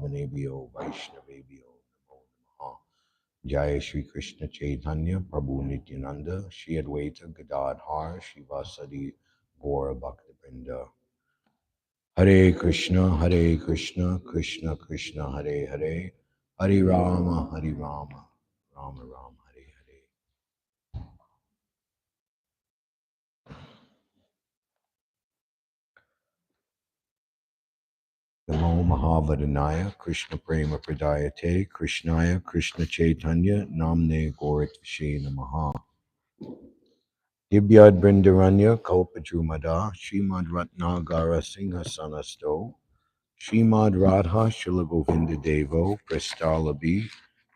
Bhavanebhyo Vaishnavebhyo Namo Namaha. Jai Shri Krishna Chaitanya Prabhu Nityananda Shri Advaita Gadadhar Shivasadi Gaura Bhaktavrinda. Hare Krishna, Krishna Krishna, Hare Hare, Hare Rama, Rama Rama, Hare Hare. Namo Mahavadhanaya, Krishna Prema Pradayate, Krishnaya, Krishna Chaitanya, Namne Gauratvashe Namaha. Dibyad Brindaranya, Kalpajumada, Srimad Ratnagara Singha Sanasto, Srimad Radha Shilagovinda Devo, Prastalabi,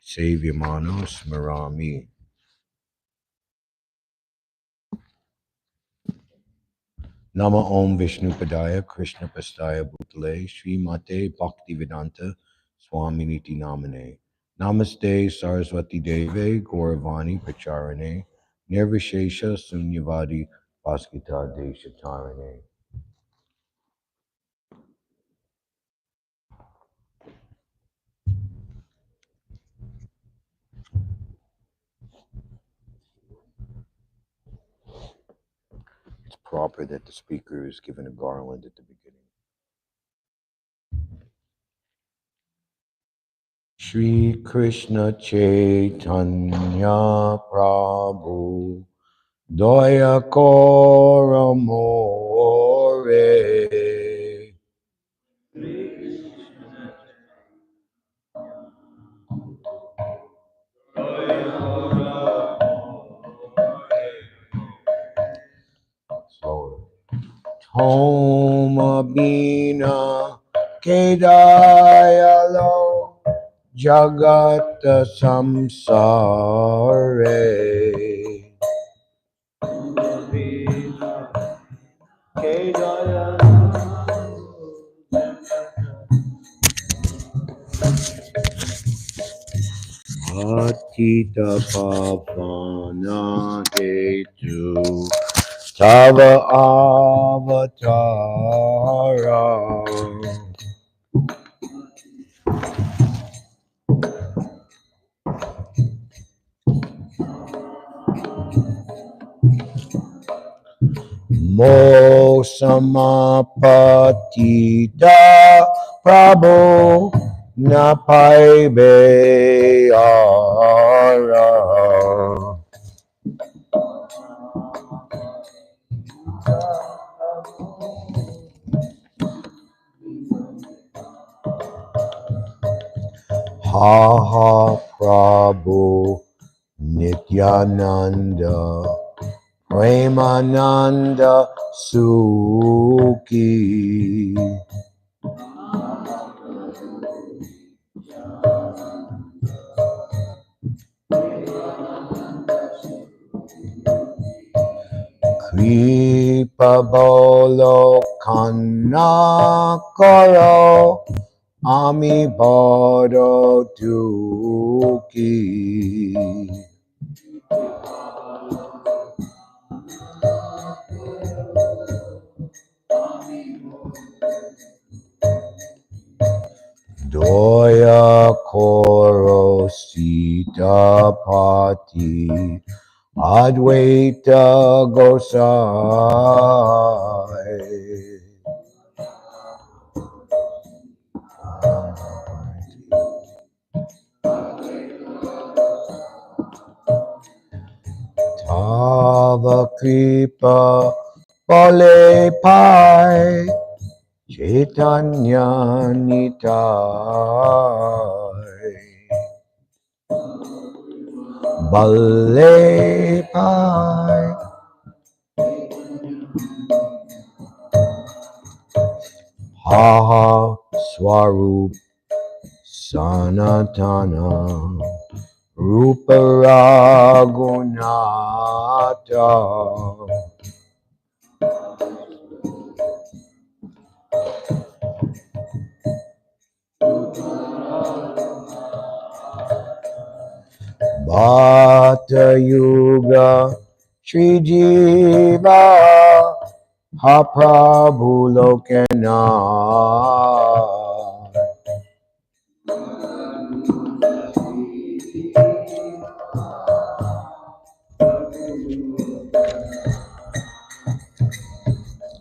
Savyamano Smarami. Nama Om Vishnupadaya Krishna Pastaya Bhutale Srimate Bhaktivedanta Swaminiti Namane. Namaste Saraswati Deve Gauravani Pacharane Nirvishesha Sunyavadi Bhaskita Deshatarane. It's proper that the speaker is given a garland at the beginning. Shri Krishna Chaitanya Prabhu Doya Koramore Slower. Toma Bina Kedayalo Jagata Samsare Atita Pavana Hetu Tava Avatara Mo Samapatita Prabhu Napaibe Ara Ha Ha Prabhu Nityananda Premananda Suki Kripa Bolo Kana Koro Ami Bado Duki Doya Koro Sita Pati Advaita Gosai Tava Kripa Pale Pai Chaitanya Nitai Bale Pai Haha Swarup Sanatana Rupa Raghunatha Bhata Yuga Shri Jiva Ha Prabhu Lokanath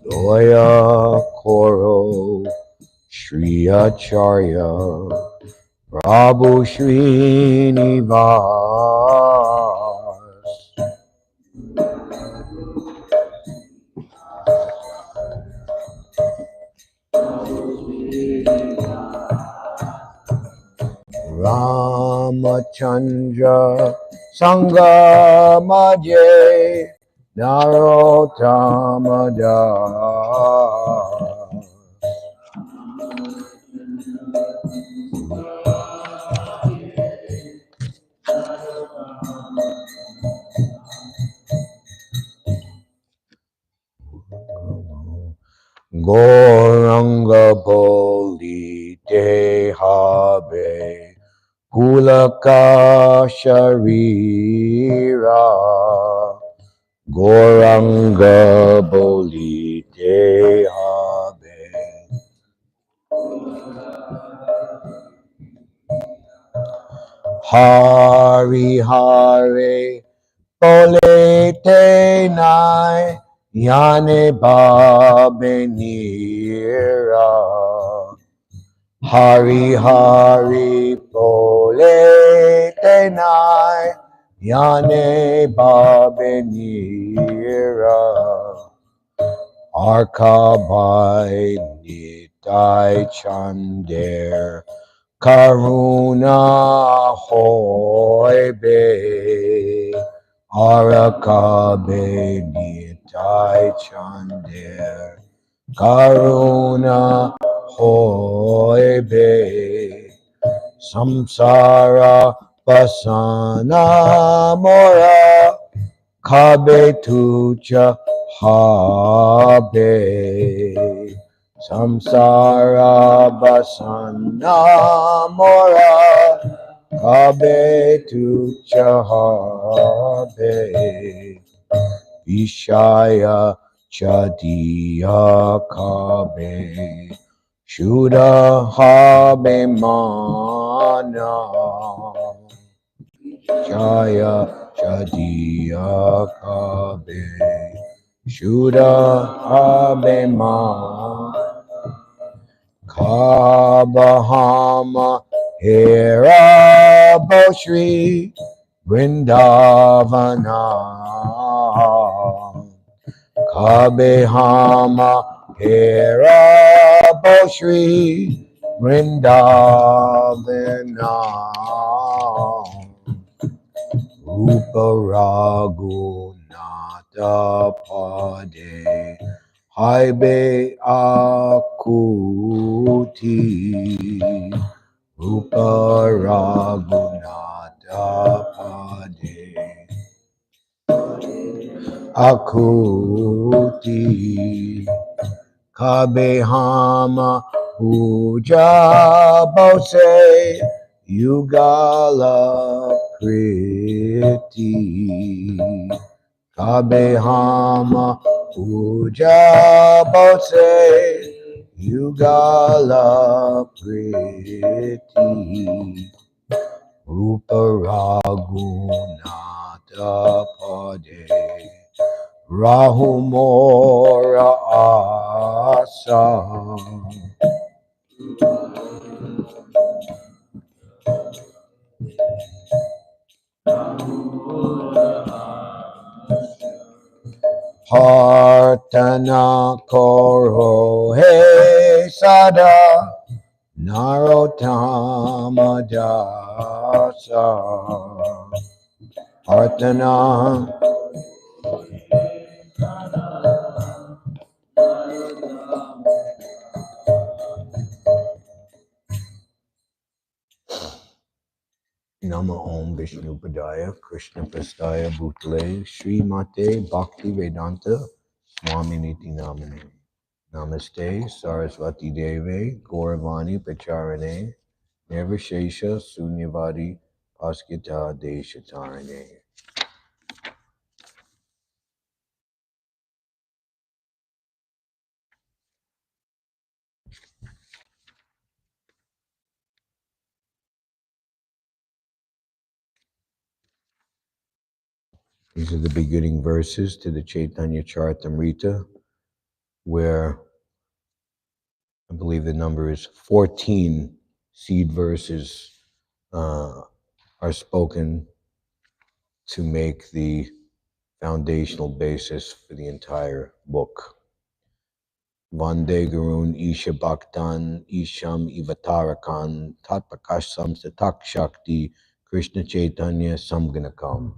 Loya Koro Shri Acharya Prabhu Srinivas Ramachandra Sangamaje Narottamada Goranga Boli Dehabe Pulaka Sharira Goranga Boli Dehabe Hari Hare Bole Tenai Yane Babenira Hari Hari Bole Tenai Yane Babenira Arkabai Nitai Chander Karuna Hoibe Arakabe Nitai Chander Karuna Hoibe Samsara Pasana Mora Kabe Tucha Habe Samsara Basana Mora Kabe Tucha Habe Vishaya Chadiya Kabe Shuddha Habe Mana Jaya Jadiya Kabe Shuddha Abema Kabahama Hera Boshri Vrindavana Kabehama Hera Boshri Vrindavana Rupa Raghunatha Pade Haibe Akuti Rupa Raghunatha Pade Akuti Kabehama Puja Bose Yugala Priti Kabehama Puja Bose Yugala Priti Rupa Raghunatha Pade Rahumora Asa Partana Koro He Sada Narottama Dasa Partana Nama Om Vishnu Padaya Krishna Prastaya Bhutale Sri Mate Bhakti Vedanta Swami Niti Namane Namaste Saraswati Deve Gauravani Pacharane Nirvishesha Sunyavadi Paskita Deshatarane These are the beginning verses to the Chaitanya Charitamrita, where I believe the number is 14 seed verses are spoken to make the foundational basis for the entire book. Vande Gurun Isha Bhaktan Isham Ivatarakan Tatpakasham Satak Shakti Krishna Chaitanya Samganakam.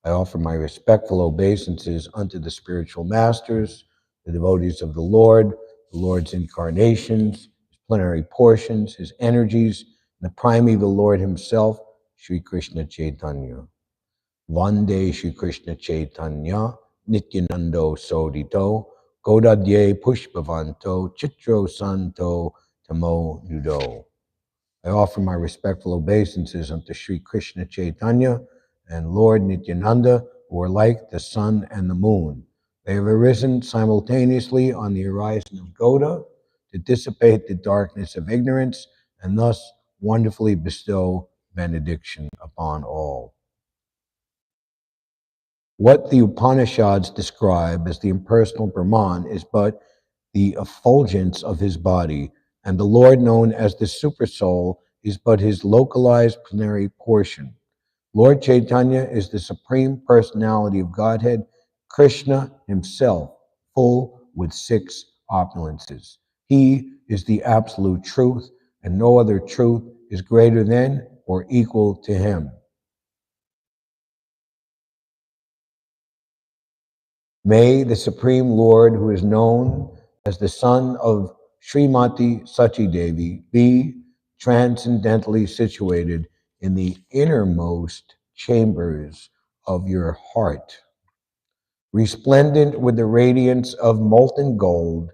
I offer my respectful obeisances unto the spiritual masters, the devotees of the Lord's incarnations, his plenary portions, his energies, and the primeval Lord himself, Sri Krishna Chaitanya. Vande Shri Krishna Chaitanya, Nityanando Sodito, Godadye Pushpavanto, Chitro Santo, Tamo Nudo. I offer my respectful obeisances unto Sri Krishna Chaitanya and Lord Nityananda, who are like the sun and the moon. They have arisen simultaneously on the horizon of Gauda to dissipate the darkness of ignorance and thus wonderfully bestow benediction upon all. What the Upanishads describe as the impersonal Brahman is but the effulgence of his body, and the Lord known as the Supersoul is but his localized plenary portion. Lord Chaitanya is the Supreme Personality of Godhead, Krishna himself, full with 6 opulences. He is the absolute truth, and no other truth is greater than or equal to him. May the Supreme Lord, who is known as the son of Srimati Sachi Devi, be transcendently situated in the innermost chambers of your heart. Resplendent with the radiance of molten gold,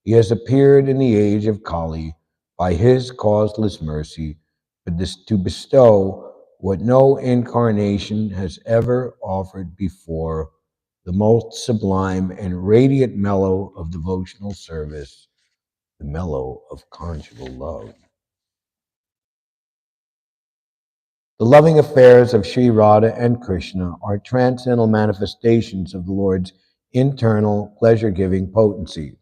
he has appeared in the age of Kali by his causeless mercy, but to bestow what no incarnation has ever offered before, the most sublime and radiant mellow of devotional service, the mellow of conjugal love. The loving affairs of Sri Radha and Krishna are transcendental manifestations of the Lord's internal pleasure-giving potency.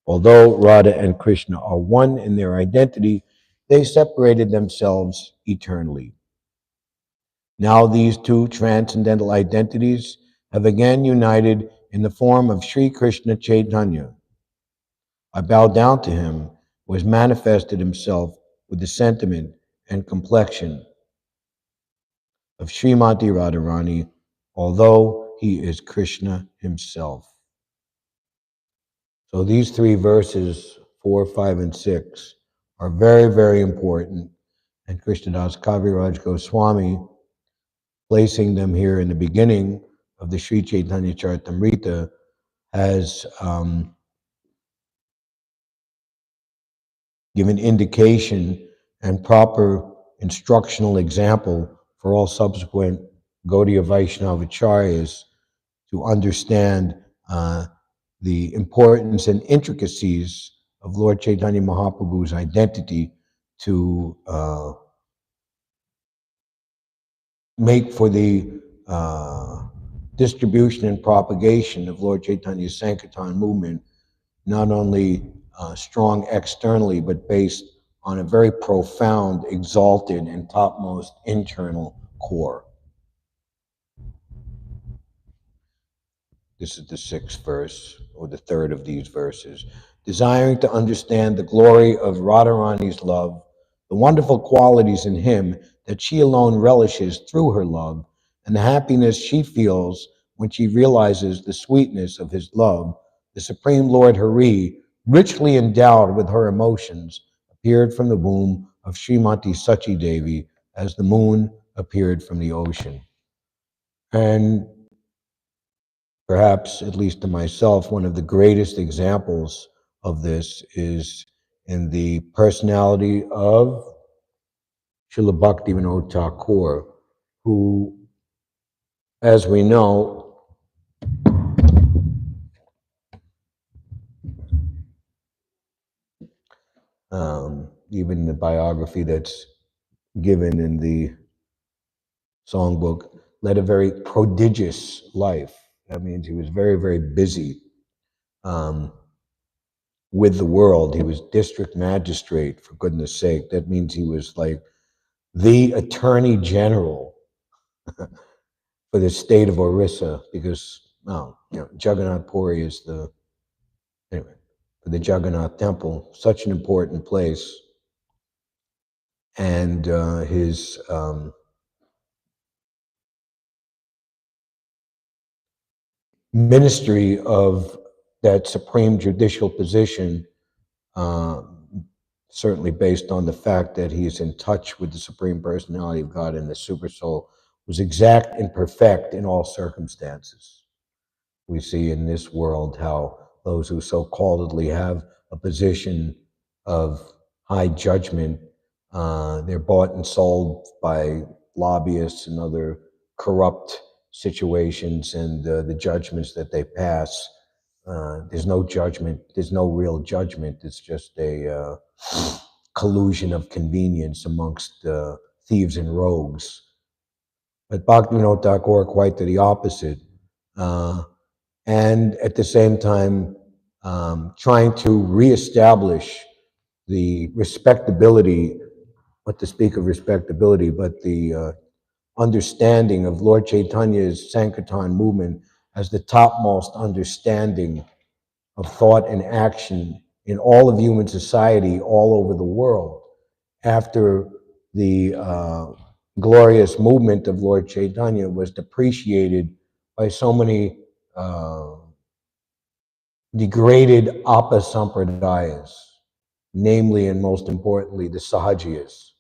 Although Radha and Krishna are one in their identity, they separated themselves eternally. Now these two transcendental identities have again united in the form of Sri Krishna Chaitanya. I bow down to him who has manifested himself with the sentiment and complexion of Srimati Radharani, although he is Krishna himself. So these 3 verses, 4, 5, and 6, are very, very important. And Krishnadas Kaviraj Goswami, placing them here in the beginning of the Sri Chaitanya Charitamrita, has given indication and proper instructional example for all subsequent Gaudiya Vaishnava Acharyas to understand the importance and intricacies of Lord Chaitanya Mahaprabhu's identity to make for the distribution and propagation of Lord Chaitanya's Sankirtan movement, not only strong externally, but based on a very profound, exalted, and topmost internal core. This is the 6th verse, or the 3rd of these verses. Desiring to understand the glory of Radharani's love, the wonderful qualities in him that she alone relishes through her love, and the happiness she feels when she realizes the sweetness of his love, the Supreme Lord Hari, richly endowed with her emotions, appeared from the womb of Srimati Sachi Devi as the moon appeared from the ocean. And perhaps, at least to myself, one of the greatest examples of this is in the personality of Srila Bhaktivinoda Thakur, who, as we know, even the biography that's given in the songbook, led a very prodigious life. That means he was very, very busy with the world. He was district magistrate, for goodness sake. That means he was like the attorney general for the state of Orissa, because, well, Jagannath Puri is anyway, for the Jagannath temple, such an important place. And his ministry of that supreme judicial position, uh, certainly based on the fact that he is in touch with the Supreme Personality of God and the Super Soul, was exact and perfect in all circumstances. We see in this world how those who so-calledly have a position of high judgment, they're bought and sold by lobbyists and other corrupt situations, and the judgments that they pass, there's no judgment, there's no real judgment. It's just a collusion of convenience amongst thieves and rogues. But Bhaktivinoda Thakur, quite to the opposite. And at the same time, trying to reestablish the respectability, not to speak of respectability, but the understanding of Lord Chaitanya's Sankirtan movement as the topmost understanding of thought and action in all of human society all over the world. After the glorious movement of Lord Chaitanya was depreciated by so many degraded apasampradayas, namely and most importantly, the Sahajiyas.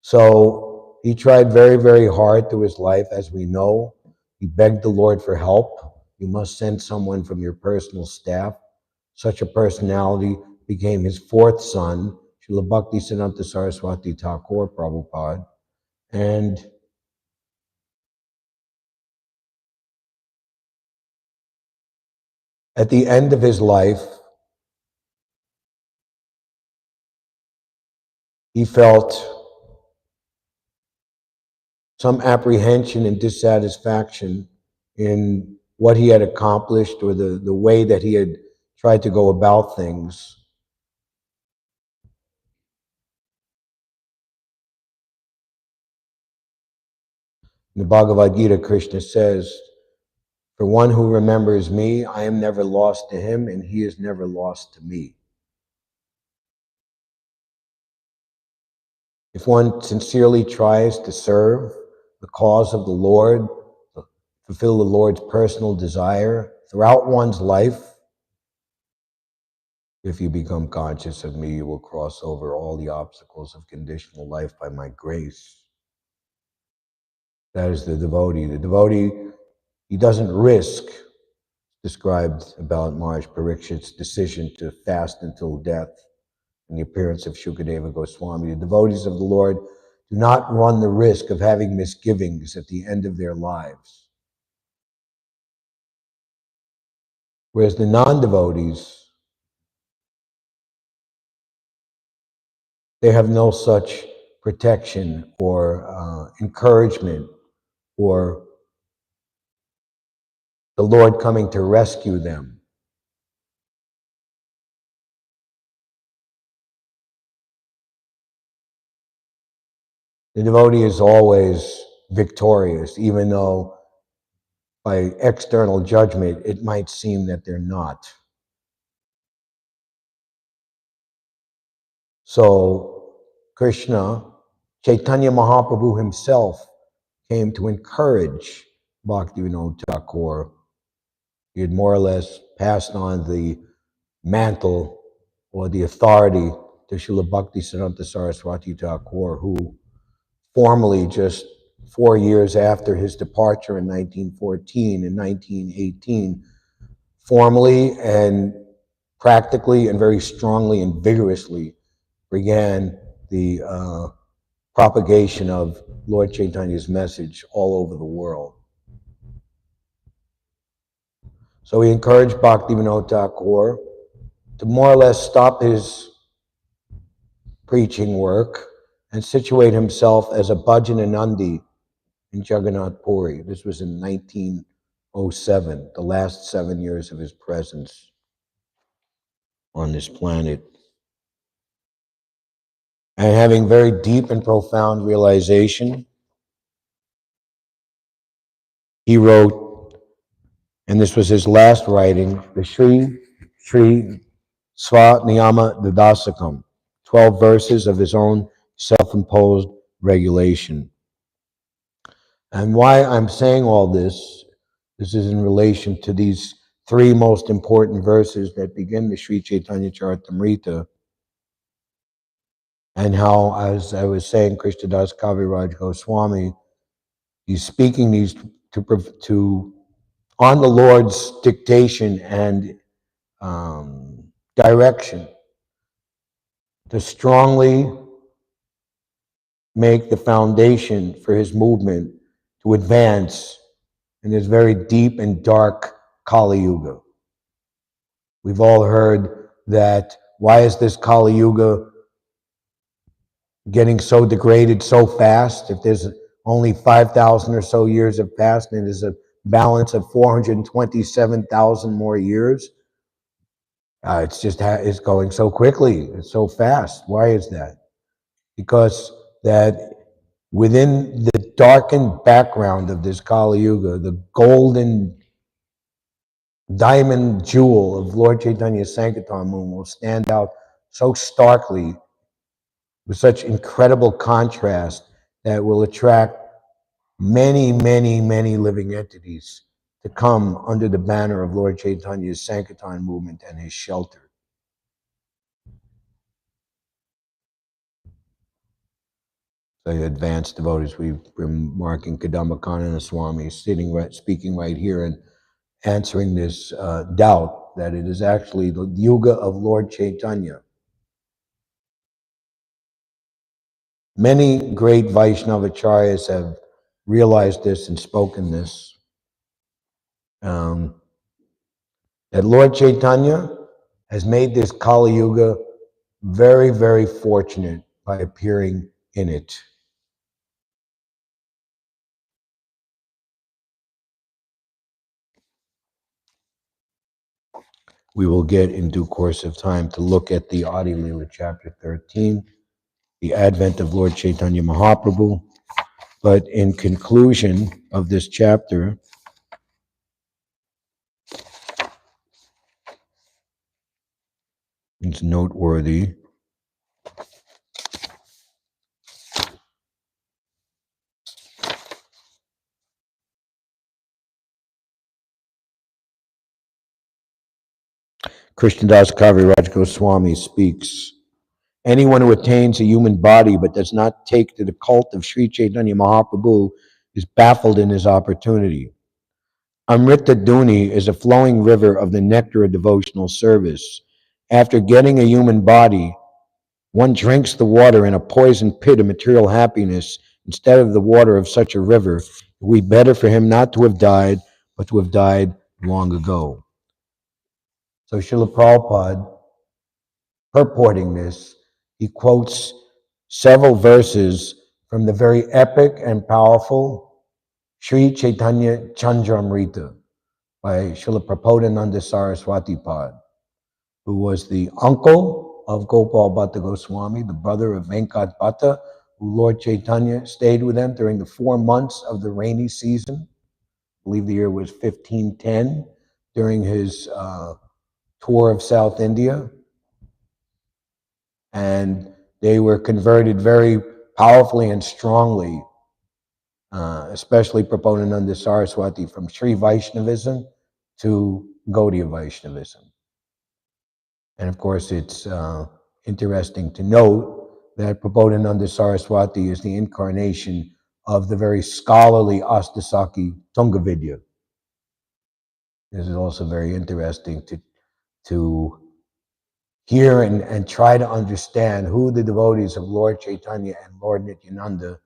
So he tried very, very hard through his life, as we know. He begged the Lord for help. You must send someone from your personal staff. Such a personality became his fourth son, Srila Bhaktisiddhanta Saraswati Thakur Prabhupada. And at the end of his life, he felt some apprehension and dissatisfaction in what he had accomplished, or the way that he had tried to go about things. In the Bhagavad Gita, Krishna says, "For one who remembers me, I am never lost to him, and he is never lost to me." If one sincerely tries to serve the cause of the Lord, fulfill the Lord's personal desire throughout one's life, if you become conscious of me, you will cross over all the obstacles of conditional life by my grace. That is the devotee. The devotee, he doesn't risk, described about Maharaj Parikshit's decision to fast until death and the appearance of Shukadeva Goswami. The devotees of the Lord do not run the risk of having misgivings at the end of their lives. Whereas the non-devotees, they have no such protection or encouragement or the Lord coming to rescue them. The devotee is always victorious, even though by external judgment, it might seem that they're not. So Krishna, Chaitanya Mahaprabhu himself, came to encourage Bhaktivinoda Thakur. He had more or less passed on the mantle or the authority to Srila Bhaktisiddhanta Saraswati Thakur, who formally, just 4 years after his departure in 1914 and 1918, formally and practically and very strongly and vigorously began the propagation of Lord Chaitanya's message all over the world. So he encouraged Bhaktivinoda Thakur to more or less stop his preaching work and situate himself as a bhajananandi in Jagannath Puri. This was in 1907, the last 7 years of his presence on this planet. And having very deep and profound realization, he wrote, and this was his last writing, the Sri Sva Niyama Dadasakam, 12 verses of his own self-imposed regulation. And why I'm saying all this is in relation to these three most important verses that begin the Sri Chaitanya Charitamrita, and how, as I was saying, Krishnadas Kaviraj Goswami, he's speaking these to on the Lord's dictation and direction to strongly make the foundation for his movement to advance in this very deep and dark Kali Yuga. We've all heard that why is this Kali Yuga getting so degraded so fast? If there's only 5,000 or so years have passed and there's a balance of 427,000 more years, it's going so quickly, it's so fast. Why is that? Because that within the darkened background of this Kali Yuga, the golden diamond jewel of Lord Chaitanya's Sankirtan Moon will stand out so starkly with such incredible contrast that will attract many, many, many living entities to come under the banner of Lord Chaitanya's Sankirtan movement and his shelter. The advanced devotees, we've been marking Kadamba Kanana Swami speaking right here and answering this doubt that it is actually the Yuga of Lord Chaitanya. Many great Vaishnavacharyas have realized this and spoken this, that Lord Chaitanya has made this Kali Yuga very, very fortunate by appearing in it. We will get in due course of time to look at the Adi Leela chapter 13, the advent of Lord Chaitanya Mahaprabhu. But in conclusion of this chapter, it's noteworthy Krishnadas Kaviraj Goswami speaks, anyone who attains a human body but does not take to the cult of Sri Chaitanya Mahaprabhu is baffled in his opportunity. Amrita Duni is a flowing river of the nectar of devotional service. After getting a human body, one drinks the water in a poison pit of material happiness instead of the water of such a river. It would be better for him not to have died, but to have died long ago. So Srila Prabhupada, purporting this, he quotes several verses from the very epic and powerful Sri Chaitanya Chandramrita by Srila Prabodhananda Saraswati Pad, who was the uncle of Gopal Bhatta Goswami, the brother of Venkat Bhatta, who Lord Chaitanya stayed with them during the 4 months of the rainy season. I believe the year was 1510, during his tour of South India. And they were converted very powerfully and strongly, especially Prabodhananda Saraswati, from Sri Vaishnavism to Gaudiya Vaishnavism. And of course, it's interesting to note that Prabodhananda Saraswati is the incarnation of the very scholarly Astasaki Tungavidya. This is also very interesting to hear and try to understand who the devotees of Lord Chaitanya and Lord Nityananda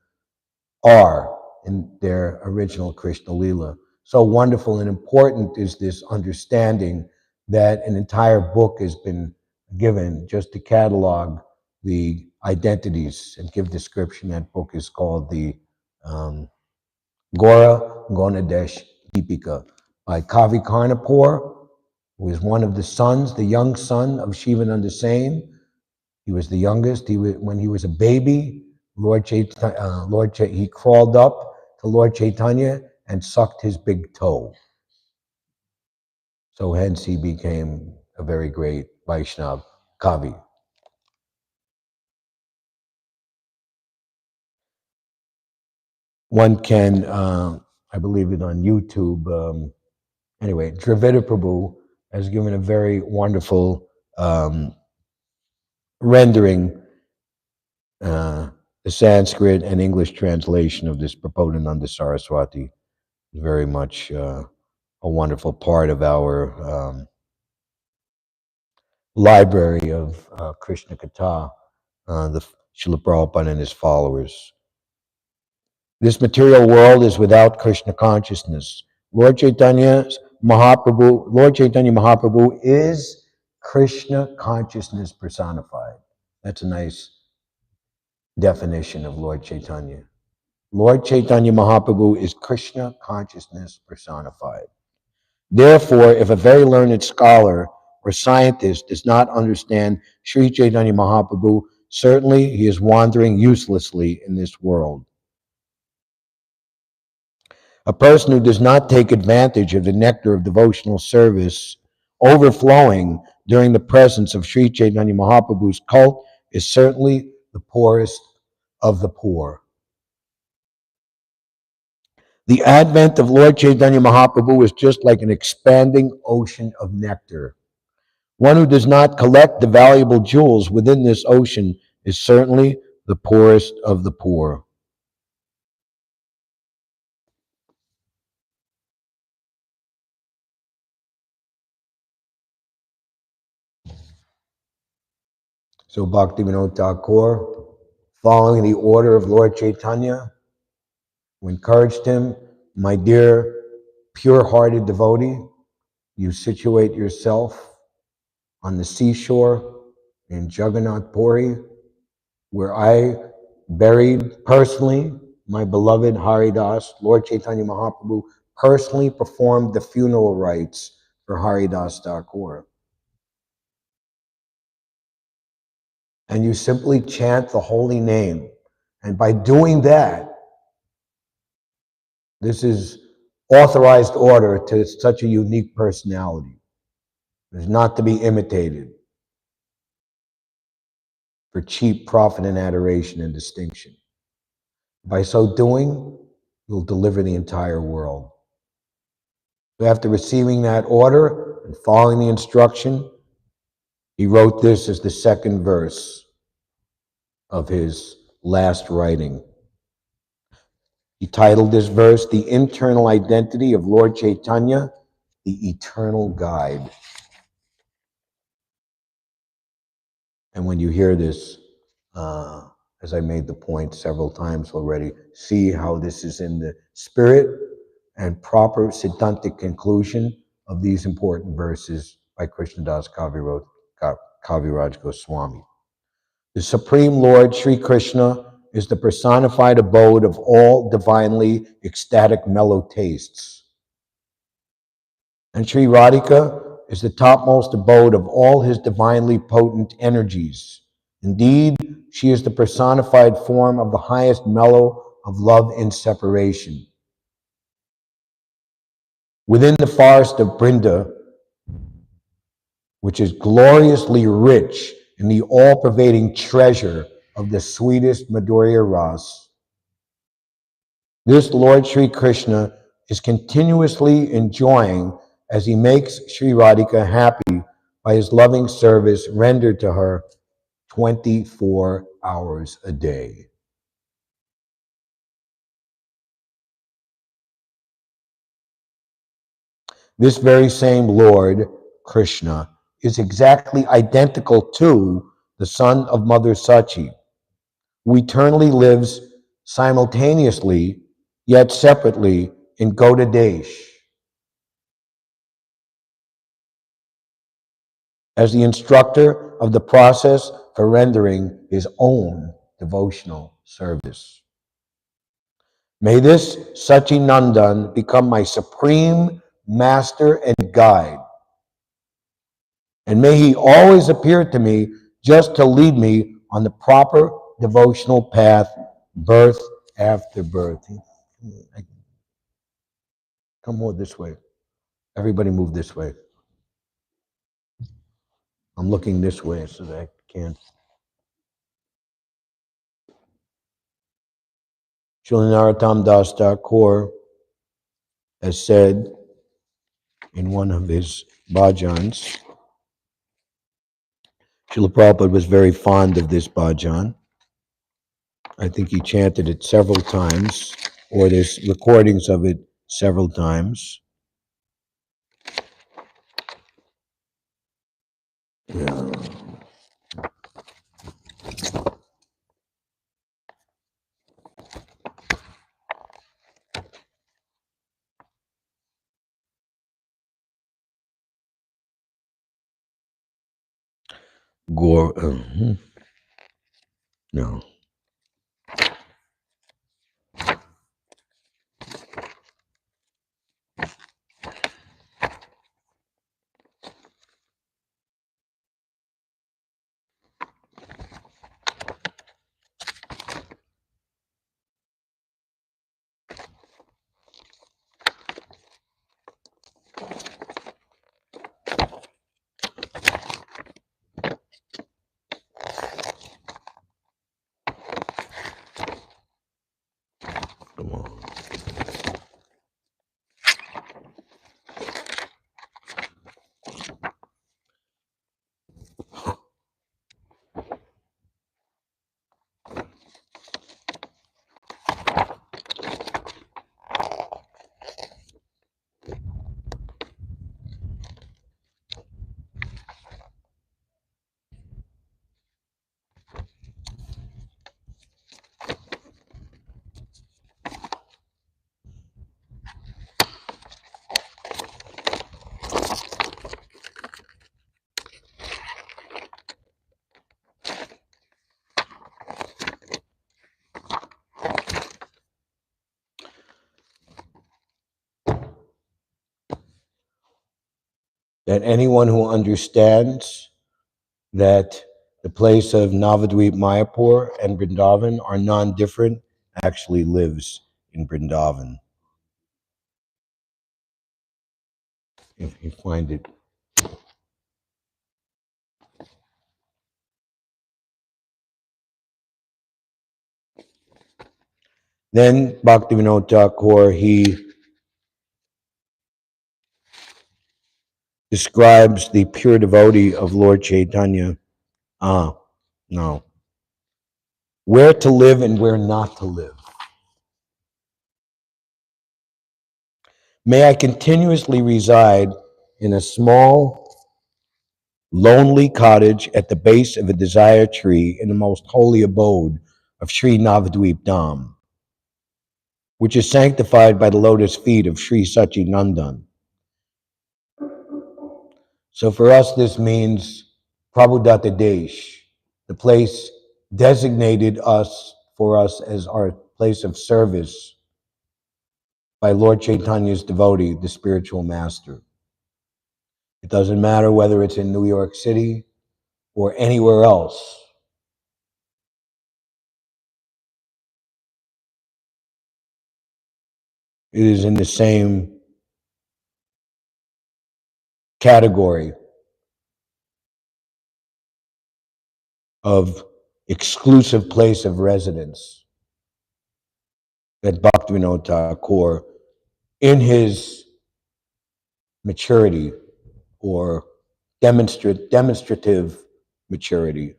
are in their original Krishna Lila. So wonderful and important is this understanding that an entire book has been given just to catalog the identities and give description. That book is called the Gaura-purnima Deepika by Kavi Karnapur, who is one of the sons, the young son of Shivananda Sain. He was the youngest. When he was a baby, he crawled up to Lord Chaitanya and sucked his big toe. So hence he became a very great Vaishnav Kavi. One can, I believe it on YouTube. Anyway, Dravida Prabhu has given a very wonderful rendering, the Sanskrit and English translation of this Prapodananda Saraswati. Very much a wonderful part of our library of Krishna Katha, the Srila Prabhupada and his followers. This material world is without Krishna consciousness. Lord Chaitanya Mahaprabhu is Krishna consciousness personified. That's a nice definition of Lord Chaitanya. Lord Chaitanya Mahaprabhu is Krishna consciousness personified. Therefore, if a very learned scholar or scientist does not understand Sri Chaitanya Mahaprabhu, certainly he is wandering uselessly in this world. A person who does not take advantage of the nectar of devotional service overflowing during the presence of Sri Chaitanya Mahaprabhu's cult is certainly the poorest of the poor. The advent of Lord Chaitanya Mahaprabhu is just like an expanding ocean of nectar. One who does not collect the valuable jewels within this ocean is certainly the poorest of the poor. So Bhaktivinoda Thakur, following the order of Lord Chaitanya, who encouraged him, my dear pure-hearted devotee, you situate yourself on the seashore in Jagannath Puri, where I buried personally my beloved Haridas. Lord Chaitanya Mahaprabhu personally performed the funeral rites for Haridas Thakur. And you simply chant the holy name. And by doing that, this is authorized order to such a unique personality. It is not to be imitated for cheap profit and adoration and distinction. By so doing, you'll deliver the entire world. So after receiving that order and following the instruction, he wrote this as the second verse of his last writing. He titled this verse, The Internal Identity of Lord Chaitanya, the Eternal Guide. And when you hear this, as I made the point several times already, see how this is in the spirit and proper Siddhantic conclusion of these important verses by Krishnadas Kaviraj Goswami. The Supreme Lord Sri Krishna is the personified abode of all divinely ecstatic mellow tastes. And Sri Radhika is the topmost abode of all his divinely potent energies. Indeed, she is the personified form of the highest mellow of love in separation. Within the forest of Brinda, which is gloriously rich in the all-pervading treasure of the sweetest Madhurya Ras, this Lord Sri Krishna is continuously enjoying as he makes Sri Radhika happy by his loving service rendered to her 24 hours a day. This very same Lord, Krishna, is exactly identical to the son of Mother Sachi, who eternally lives simultaneously, yet separately, in Gauda Desh, as the instructor of the process for rendering his own devotional service. May this Sachinandan become my supreme master and guide. And may he always appear to me just to lead me on the proper devotional path, birth after birth. Come more this way. Everybody move this way. I'm looking this way so that I can't. Srila Narottam Das Thakur has said in one of his bhajans, Srila Prabhupada was very fond of this bhajan. I think he chanted it several times, or there's recordings of it several times. Yeah. No. Come on. That anyone who understands that the place of Navadvip Mayapur and Vrindavan are non-different actually lives in Vrindavan. If you find it. Then Bhaktivinoda Thakur, he describes the pure devotee of Lord Chaitanya. No. Where to live and where not to live. May I continuously reside in a small, lonely cottage at the base of a desire tree in the most holy abode of Sri Navadvip Dham, which is sanctified by the lotus feet of Sri Sachinandan. So for us, this means Prabhudatta Desh, the place designated for us as our place of service by Lord Chaitanya's devotee, the spiritual master. It doesn't matter whether it's in New York City or anywhere else. It is in the same category of exclusive place of residence that Bhaktivinoda Thakur, in his maturity or demonstrative maturity,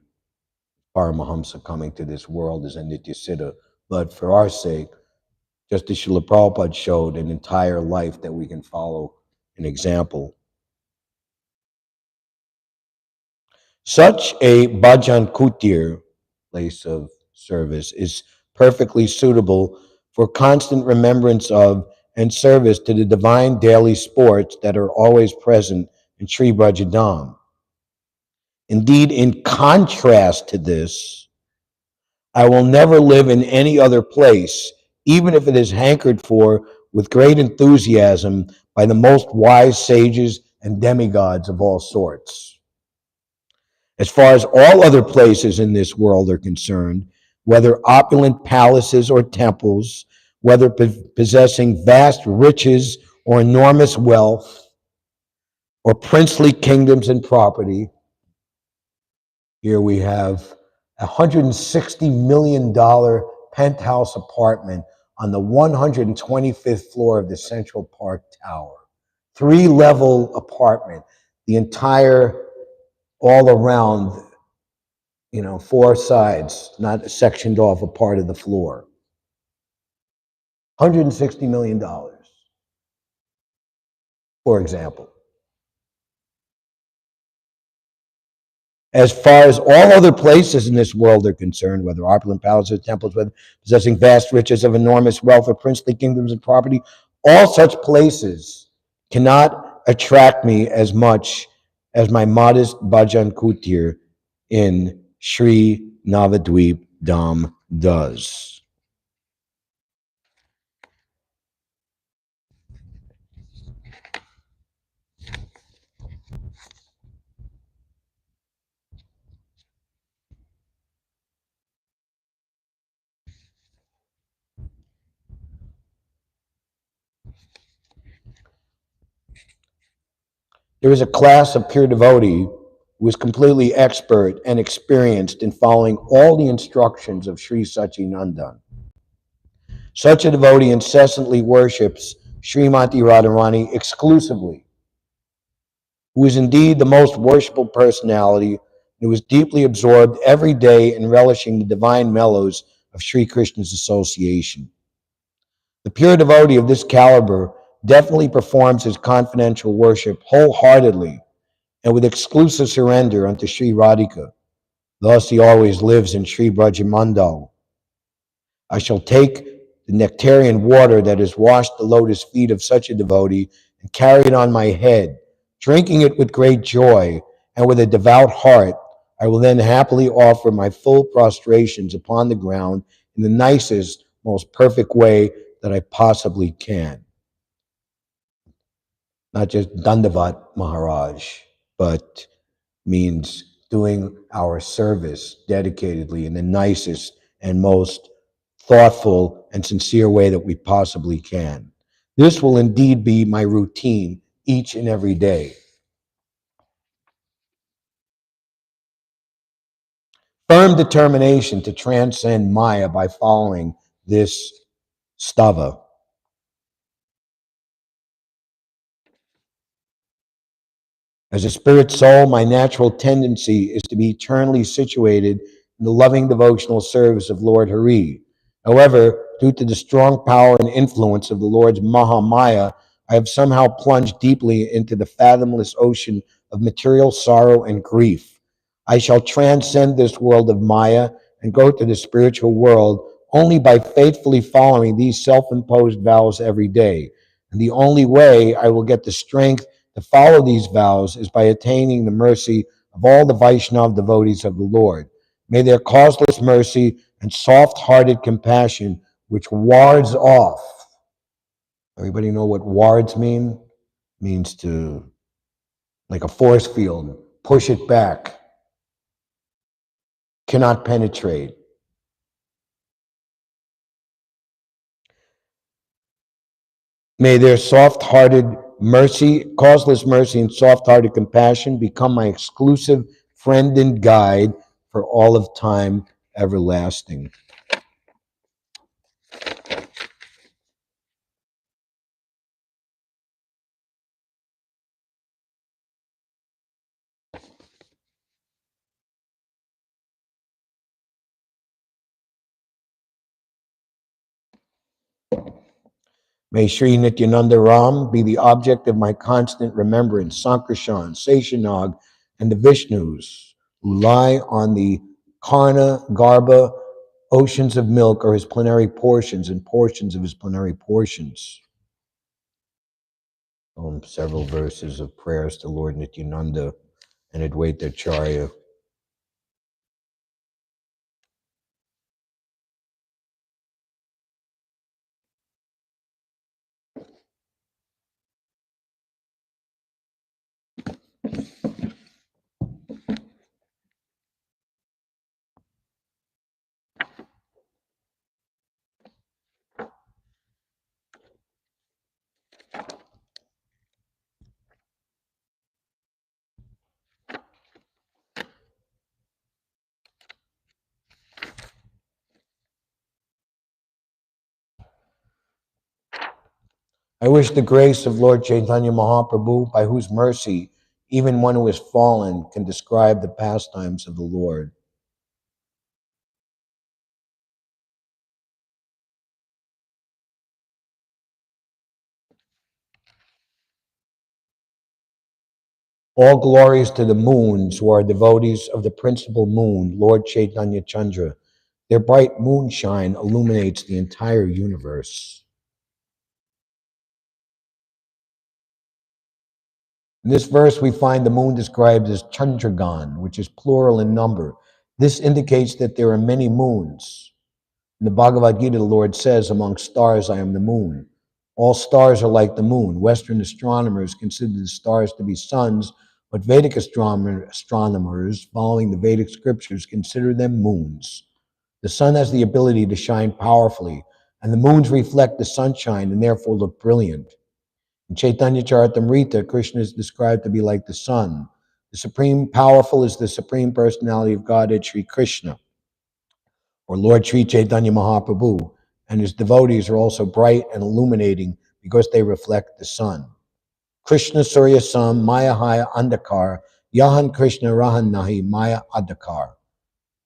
Paramahamsa coming to this world as a Nitya Siddha, but for our sake, just as Srila Prabhupada showed an entire life that we can follow an example. Such a bhajan kutir, place of service, is perfectly suitable for constant remembrance of and service to the divine daily sports that are always present in Sri Brajadam. Indeed, in contrast to this, I will never live in any other place even if it is hankered for with great enthusiasm by the most wise sages and demigods of all sorts. As far as all other places in this world are concerned, whether opulent palaces or temples, whether possessing vast riches or enormous wealth, or princely kingdoms and property, here we have a $160 million penthouse apartment on the 125th floor of the Central Park Tower. Three-level apartment, the entire, all around, four sides, not sectioned off a part of the floor. $160 million, for example. As far as all other places in this world are concerned, whether opulent palaces, temples, whether possessing vast riches of enormous wealth or princely kingdoms and property, all such places cannot attract me as much as my modest Bhajan Kutir in Sri Navadvip Dham does. There is a class of pure devotee who is completely expert and experienced in following all the instructions of Sri Satchidananda. Such a devotee incessantly worships Srimati Radharani exclusively, who is indeed the most worshipful personality, and who is deeply absorbed every day in relishing the divine mellows of Sri Krishna's association. The pure devotee of this caliber definitely performs his confidential worship wholeheartedly and with exclusive surrender unto Sri Radhika. Thus he always lives in Sri Brajamandal. I shall take the nectarian water that has washed the lotus feet of such a devotee and carry it on my head, drinking it with great joy and with a devout heart. I will then happily offer my full prostrations upon the ground in the nicest, most perfect way that I possibly can. Not just Dandavat Maharaj, but means doing our service dedicatedly in the nicest and most thoughtful and sincere way that we possibly can. This will indeed be my routine each and every day. Firm determination to transcend Maya by following this stava. As a spirit soul, my natural tendency is to be eternally situated in the loving devotional service of Lord Hari. However, due to the strong power and influence of the Lord's Mahamaya, I have somehow plunged deeply into the fathomless ocean of material sorrow and grief. I shall transcend this world of Maya and go to the spiritual world only by faithfully following these self-imposed vows every day. And the only way I will get the strength to follow these vows is by attaining the mercy of all the Vaishnav devotees of the Lord. May their causeless mercy and soft-hearted compassion, which wards off. Everybody know what wards mean? Means to, like a force field, push it back, cannot penetrate. May their soft-hearted mercy, causeless mercy and soft-hearted compassion become my exclusive friend and guide for all of time everlasting. May Sri Nityananda Ram be the object of my constant remembrance, Sankarshan, Seshanag, and the Vishnus, who lie on the Karna, Garbha, oceans of milk, are his plenary portions and portions of his plenary portions. Several verses of prayers to Lord Nityananda and Advaita Acharya. I wish the grace of Lord Chaitanya Mahaprabhu, by whose mercy even one who has fallen can describe the pastimes of the Lord. All glories to the moons who are devotees of the principal moon, Lord Chaitanya Chandra. Their bright moonshine illuminates the entire universe. In this verse, we find the moon described as Chandragan, which is plural in number. This indicates that there are many moons. In the Bhagavad Gita, the Lord says, among stars, I am the moon. All stars are like the moon. Western astronomers consider the stars to be suns, but Vedic astronomers, following the Vedic scriptures, consider them moons. The sun has the ability to shine powerfully, and the moons reflect the sunshine and therefore look brilliant. In Chaitanya Charitamrita, Krishna is described to be like the sun. The supreme powerful is the supreme personality of Godhead, Sri Krishna, or Lord Sri Chaitanya Mahaprabhu, and his devotees are also bright and illuminating because they reflect the sun. Krishna Surya Sam Maya Haya Andakar, Yahan Krishna Rahan Nahi Maya Adakar.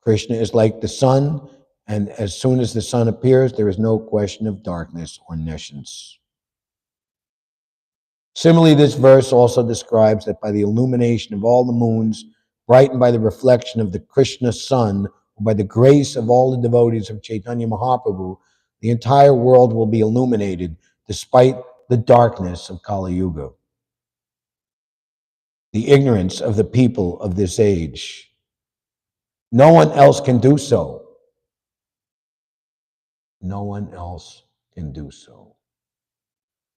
Krishna is like the sun, and as soon as the sun appears, there is no question of darkness or nescience. Similarly, this verse also describes that by the illumination of all the moons, brightened by the reflection of the Krishna sun, or by the grace of all the devotees of Chaitanya Mahaprabhu, the entire world will be illuminated despite the darkness of Kali Yuga, the ignorance of the people of this age. No one else can do so. No one else can do so.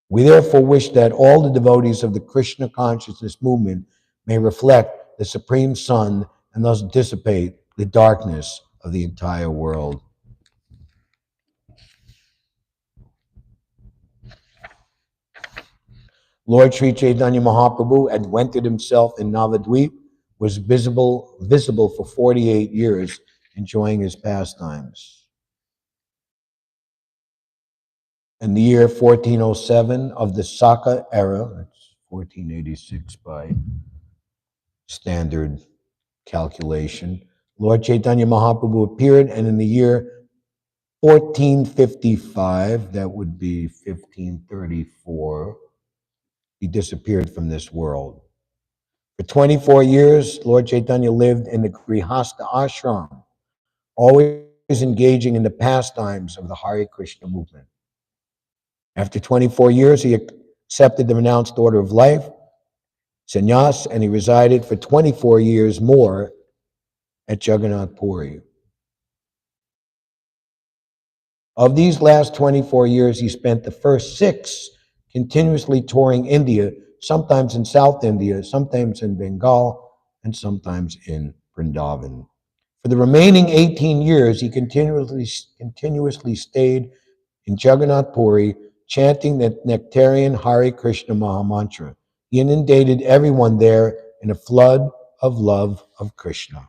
We therefore wish that all the devotees of the Krishna consciousness movement may reflect the Supreme Sun and thus dissipate the darkness of the entire world. Lord Sri Chaitanya Mahaprabhu advented himself in Navadvip, was visible for 48 years, enjoying his pastimes. In the year 1407 of the Saka era, that's 1486 by standard calculation, Lord Chaitanya Mahaprabhu appeared, and in the year 1455, that would be 1534, he disappeared from this world. For 24 years, Lord Chaitanya lived in the Grihastha ashram, always engaging in the pastimes of the Hare Krishna movement. After 24 years, he accepted the renounced order of life, sannyas, and he resided for 24 years more at Jagannath Puri. Of these last 24 years, he spent the first 6 continuously touring India, sometimes in South India, sometimes in Bengal, and sometimes in Vrindavan. For the remaining 18 years, he continuously stayed in Jagannath Puri, chanting the nectarian Hare Krishna Mahamantra. He inundated everyone there in a flood of love of Krishna.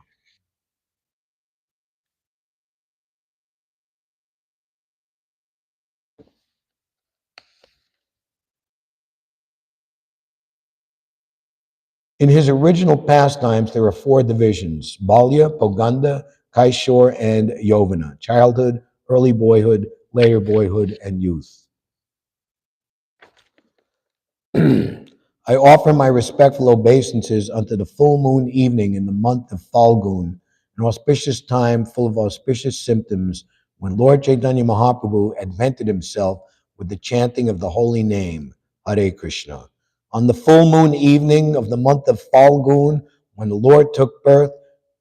In his original pastimes, there are 4 divisions: Balya, Poganda, Kaishore, and Yovana: childhood, early boyhood, later boyhood, and youth. I offer my respectful obeisances unto the full moon evening in the month of Falgun, an auspicious time full of auspicious symptoms, when Lord Chaitanya Mahaprabhu advented himself with the chanting of the holy name, Hare Krishna. On the full moon evening of the month of Falgun, when the Lord took birth,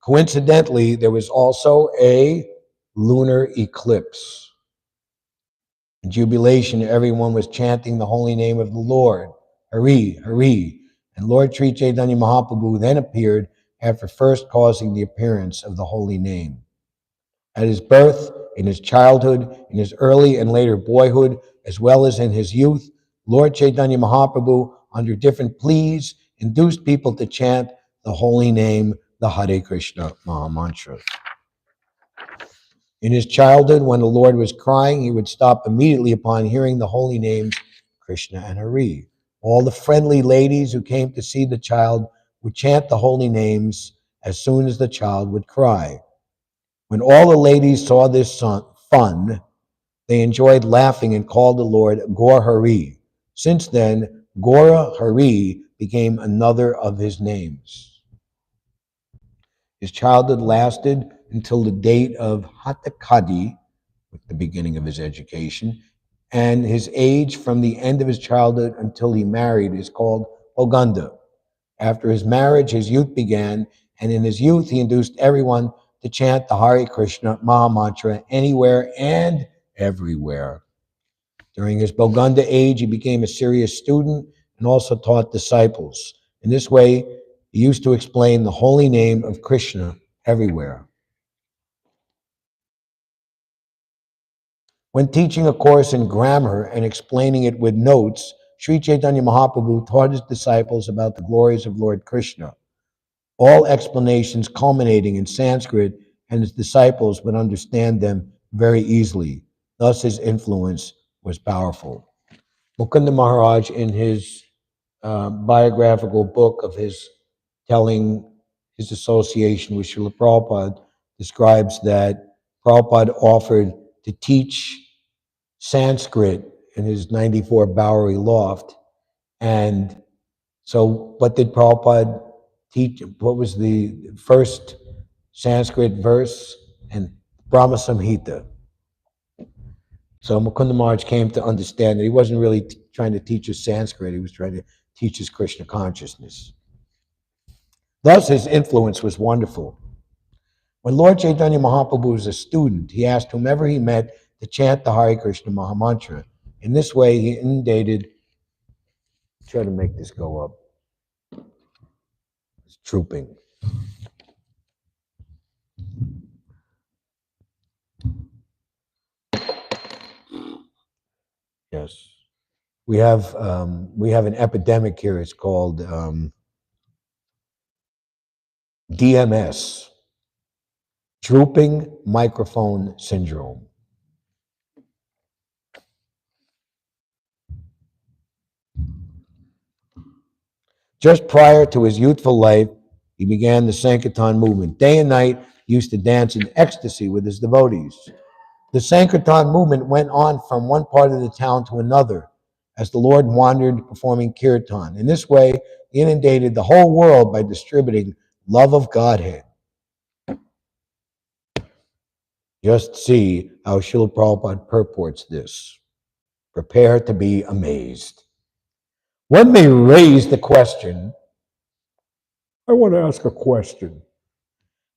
coincidentally, there was also a lunar eclipse. In jubilation, everyone was chanting the holy name of the Lord, Hari, Hari. And Lord Sri Chaitanya Mahaprabhu then appeared after first causing the appearance of the holy name. At his birth, in his childhood, in his early and later boyhood, as well as in his youth, Lord Chaitanya Mahaprabhu, under different pleas, induced people to chant the holy name, the Hare Krishna Mahamantra. In his childhood, when the Lord was crying, he would stop immediately upon hearing the holy names Krishna and Hari. All the friendly ladies who came to see the child would chant the holy names as soon as the child would cry. When all the ladies saw this fun, they enjoyed laughing and called the Lord Gaura-Hari. Since then, Gaura-Hari became another of his names. His childhood lasted until the date of Hatakadi, with the beginning of his education, and his age from the end of his childhood until he married is called Oganda. After his marriage, his youth began, and in his youth, he induced everyone to chant the Hare Krishna Maha Mantra anywhere and everywhere. During his Boganda age, he became a serious student and also taught disciples. In this way, he used to explain the holy name of Krishna everywhere. When teaching a course in grammar and explaining it with notes, Sri Chaitanya Mahaprabhu taught his disciples about the glories of Lord Krishna, all explanations culminating in Sanskrit, and his disciples would understand them very easily. Thus, his influence was powerful. Mukunda Maharaj, in his biographical book of his telling his association with Srila Prabhupada, describes that Prabhupada offered to teach Sanskrit in his 94 Bowery loft. And so what did Prabhupada teach? What was the first Sanskrit verse? And Brahma Samhita. So Mukunda Maharaj came to understand that he wasn't really trying to teach us Sanskrit, he was trying to teach us Krishna consciousness. Thus, his influence was wonderful. When Lord Chaitanya Mahaprabhu was a student, he asked whomever he met to chant the Hare Krishna Mahamantra. In this way, he inundated, try to make this go up, it's trooping. Yes. We have an epidemic here, it's called DMS, drooping microphone syndrome. Just prior to his youthful life, he began the Sankirtan movement. Day and night, he used to dance in ecstasy with his devotees. The Sankirtan movement went on from one part of the town to another as the Lord wandered performing kirtan. In this way, he inundated the whole world by distributing love of Godhead. Just see how Srila Prabhupada purports this. Prepare to be amazed. One may raise the question, I want to ask a question.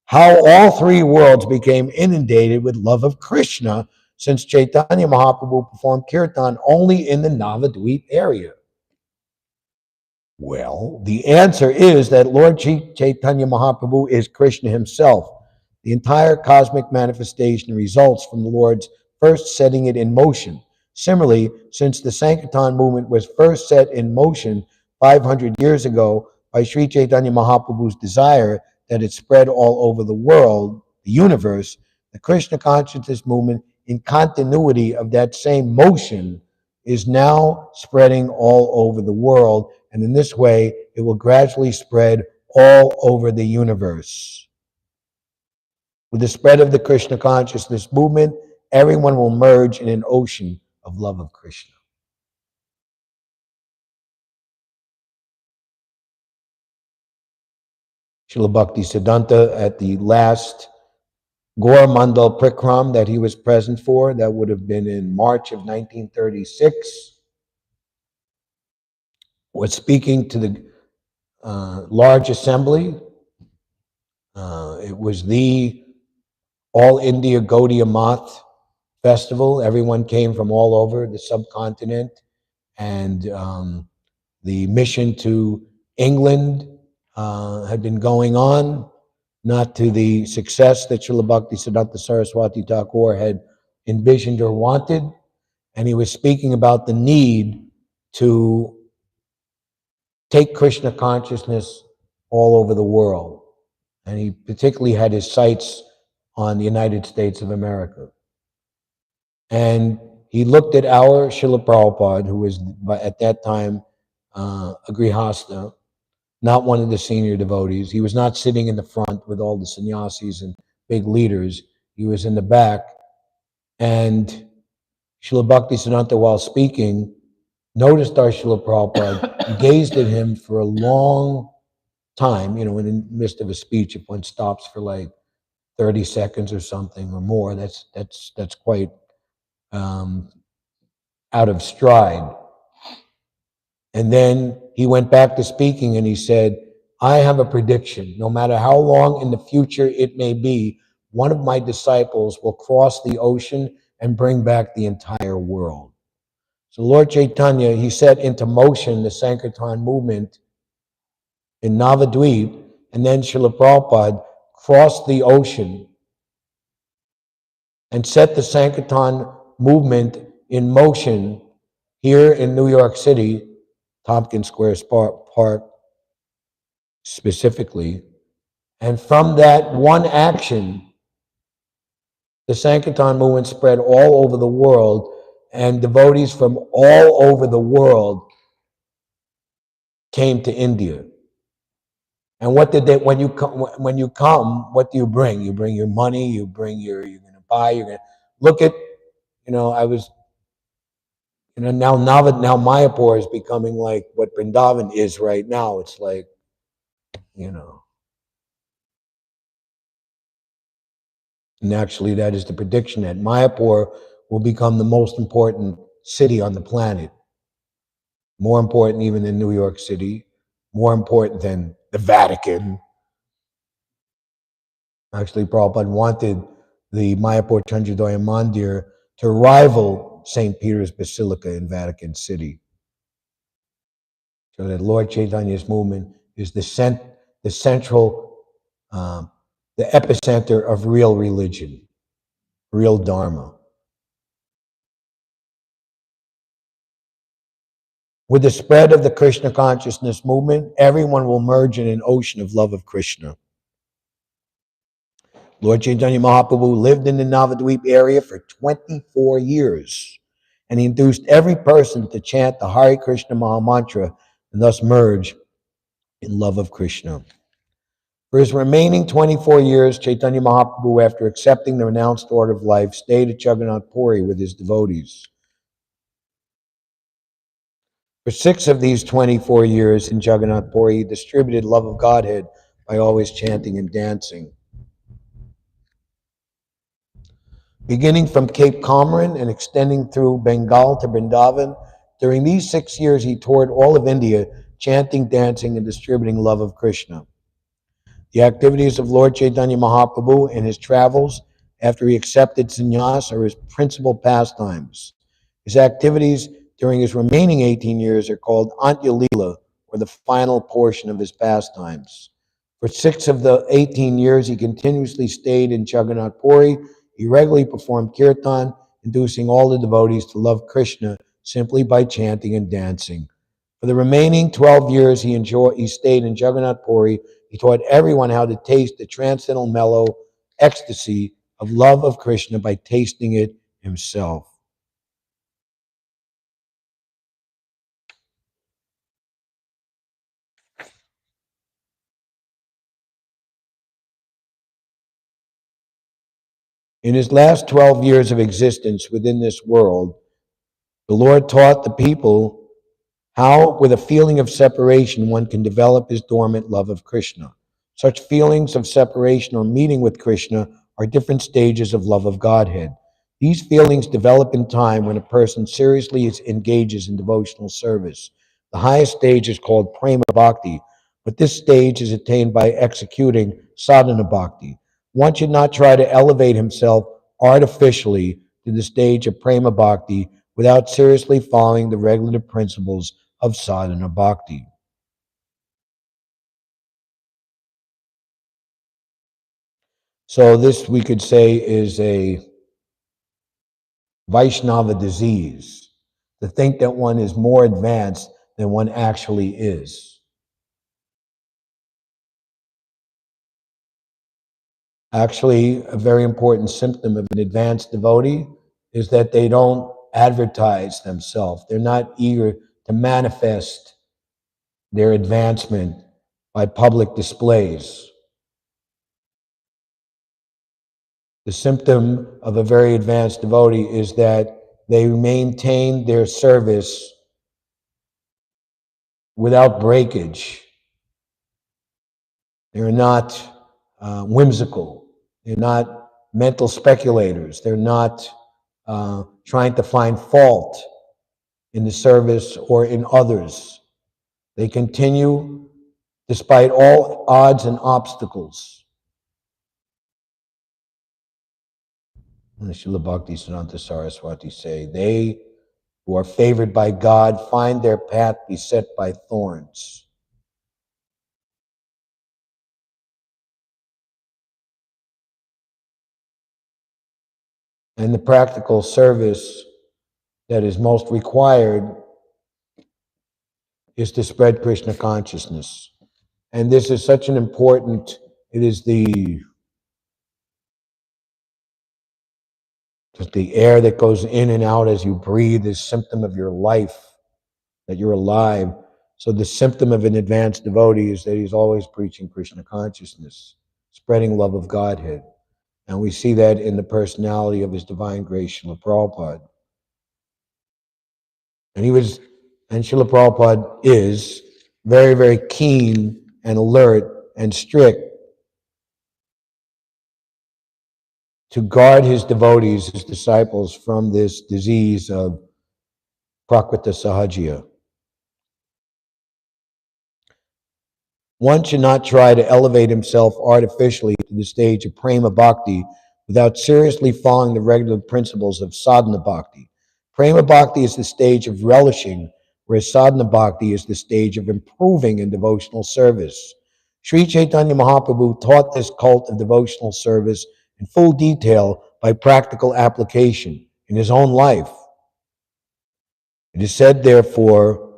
How all three worlds became inundated with love of Krishna since Chaitanya Mahaprabhu performed kirtan only in the Navadvip area. Well, the answer is that Lord Chaitanya Mahaprabhu is Krishna himself. The entire cosmic manifestation results from the Lord's first setting it in motion. Similarly, since the Sankirtan movement was first set in motion 500 years ago by Sri Chaitanya Mahaprabhu's desire that it spread all over the world, the universe, the Krishna consciousness movement, in continuity of that same motion, is now spreading all over the world, and in this way, it will gradually spread all over the universe. With the spread of the Krishna consciousness movement, everyone will merge in an ocean of love of Krishna. Srila Bhakti Siddhanta, at the last Gaur Mandal Prikram that he was present for, that would have been in March of 1936, was speaking to the large assembly. It was the All India Gaudiya Math festival. Everyone came from all over the subcontinent, and the mission to England had been going on, not to the success that Srila Bhakti Siddhanta Saraswati Thakur had envisioned or wanted. And he was speaking about the need to take Krishna consciousness all over the world. And he particularly had his sights on the United States of America. And he looked at our Srila Prabhupada, who was at that time a Grihasta, not one of the senior devotees. He was not sitting in the front with all the sannyasis and big leaders. He was in the back. And Srila Bhaktisiddhanta, while speaking, noticed our Srila Prabhupada, gazed at him for a long time, in the midst of a speech. If one stops for like 30 seconds or something or more, that's quite out of stride. And then he went back to speaking and he said, I have a prediction. No matter how long in the future it may be, one of my disciples will cross the ocean and bring back the entire world. So Lord Chaitanya, he set into motion the Sankirtan movement in Navadvip, and then Srila Prabhupada crossed the ocean and set the Sankirtan movement in motion here in New York City, Tompkins Square Park specifically. And from that one action, the Sankirtan movement spread all over the world, and devotees from all over the world came to India. And what did they, when you come, what do you bring? You bring your money, you're going to buy, you're going to look at, I was, now Mayapur is becoming like what Vrindavan is right now. It's like, and actually that is the prediction that Mayapur will become the most important city on the planet. More important even than New York City, more important than the Vatican. Actually, Prabhupada wanted the Mayapur Chandradoya Mandir to rival St. Peter's Basilica in Vatican City. So that Lord Chaitanya's movement is the central, the epicenter of real religion, real Dharma. With the spread of the Krishna consciousness movement, everyone will merge in an ocean of love of Krishna. Lord Chaitanya Mahaprabhu lived in the Navadvip area for 24 years, and he induced every person to chant the Hare Krishna Maha Mantra and thus merge in love of Krishna. For his remaining 24 years, Chaitanya Mahaprabhu, after accepting the renounced order of life, stayed at Jagannath Puri with his devotees. For 6 of these 24 years in Jagannath Puri, he distributed love of Godhead by always chanting and dancing. Beginning from Cape Comorin and extending through Bengal to Vrindavan, during these 6 years he toured all of India, chanting, dancing, and distributing love of Krishna. The activities of Lord Chaitanya Mahaprabhu in his travels after he accepted sannyas are his principal pastimes. His activities during his remaining 18 years are called Antya Leela, or the final portion of his pastimes. For 6 of the 18 years, he continuously stayed in Jagannath Puri. He regularly performed kirtan, inducing all the devotees to love Krishna simply by chanting and dancing. For the remaining 12 years, he stayed in Jagannath Puri. He taught everyone how to taste the transcendental mellow ecstasy of love of Krishna by tasting it himself. In his last 12 years of existence within this world, the Lord taught the people how, with a feeling of separation, one can develop his dormant love of Krishna. Such feelings of separation or meeting with Krishna are different stages of love of Godhead. These feelings develop in time when a person seriously engages in devotional service. The highest stage is called prema bhakti, but this stage is attained by executing sadhana bhakti. One should not try to elevate himself artificially to the stage of prema bhakti without seriously following the regulative principles of sadhana bhakti. So this, we could say, is a Vaishnava disease, to think that one is more advanced than one actually is. Actually, a very important symptom of an advanced devotee is that they don't advertise themselves. They're not eager to manifest their advancement by public displays. The symptom of a very advanced devotee is that they maintain their service without breakage. They're not whimsical. They're not mental speculators. They're not trying to find fault in the service or in others. They continue despite all odds and obstacles. And Srila Bhaktisiddhanta Saraswati say, they who are favored by God find their path beset by thorns. And the practical service that is most required is to spread Krishna consciousness. And this is such an important, it is just the air that goes in and out as you breathe is symptom of your life, that you're alive. So the symptom of an advanced devotee is that he's always preaching Krishna consciousness, spreading love of Godhead. And we see that in the personality of His Divine Grace, Srila Prabhupada. And Srila Prabhupada is very, very keen and alert and strict to guard his devotees, his disciples, from this disease of Prakrita Sahajya. One should not try to elevate himself artificially to the stage of prema bhakti without seriously following the regular principles of sadhana bhakti. Prema bhakti is the stage of relishing, whereas sadhana bhakti is the stage of improving in devotional service. Sri Chaitanya Mahaprabhu taught this cult of devotional service in full detail by practical application in his own life. It is said, therefore,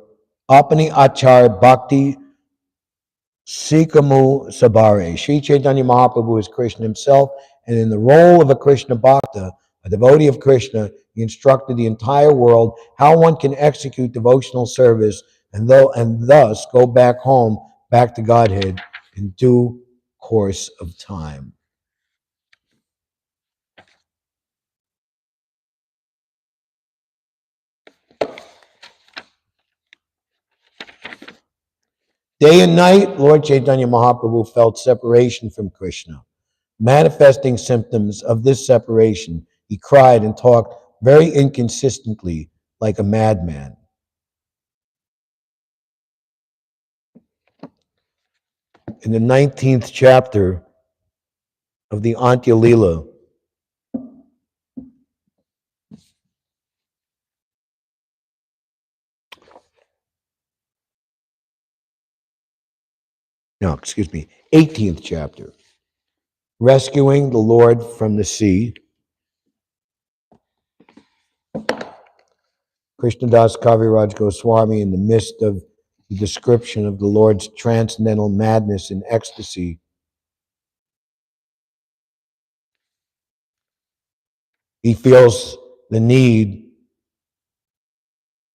apani achar bhakti Sikamu Sabare. Sri Chaitanya Mahaprabhu is Krishna himself, and in the role of a Krishna Bhakta, a devotee of Krishna, he instructed the entire world how one can execute devotional service and thus go back home, back to Godhead in due course of time. Day and night, Lord Chaitanya Mahaprabhu felt separation from Krishna. Manifesting symptoms of this separation, he cried and talked very inconsistently like a madman. In the 19th chapter of the Antya Lila, no, excuse me, 18th chapter, rescuing the Lord from the sea, Krishnadas Kaviraj Goswami, in the midst of the description of the Lord's transcendental madness and ecstasy, he feels the need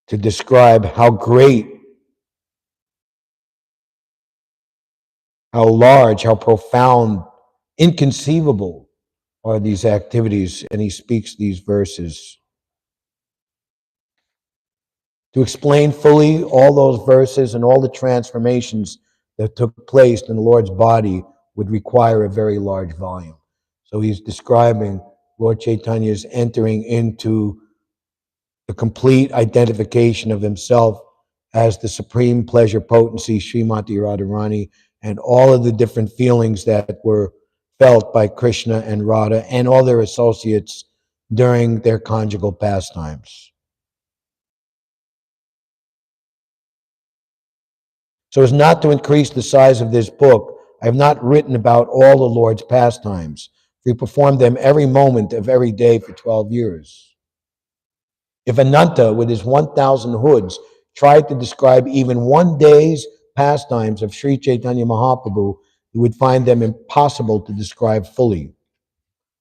to describe how great, how large, how profound, inconceivable are these activities, and he speaks these verses. To explain fully all those verses and all the transformations that took place in the Lord's body would require a very large volume. So he's describing Lord Chaitanya's entering into the complete identification of himself as the supreme pleasure potency, Srimati Radharani, and all of the different feelings that were felt by Krishna and Radha and all their associates during their conjugal pastimes. So as not to increase the size of this book, I have not written about all the Lord's pastimes. We performed them every moment of every day for 12 years. If Ananta, with his 1,000 hoods, tried to describe even one day's pastimes of Sri Chaitanya Mahaprabhu, he would find them impossible to describe fully.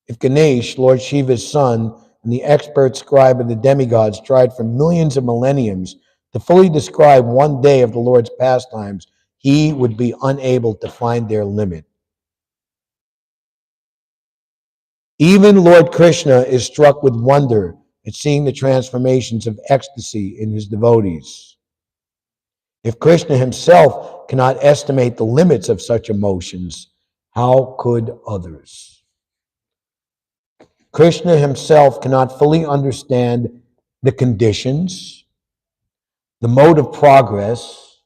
If Ganesh, Lord Shiva's son, and the expert scribe of the demigods tried for millions of millenniums to fully describe one day of the Lord's pastimes, he would be unable to find their limit. Even Lord Krishna is struck with wonder at seeing the transformations of ecstasy in his devotees. If Krishna himself cannot estimate the limits of such emotions, how could others? Krishna himself cannot fully understand the conditions, the mode of progress,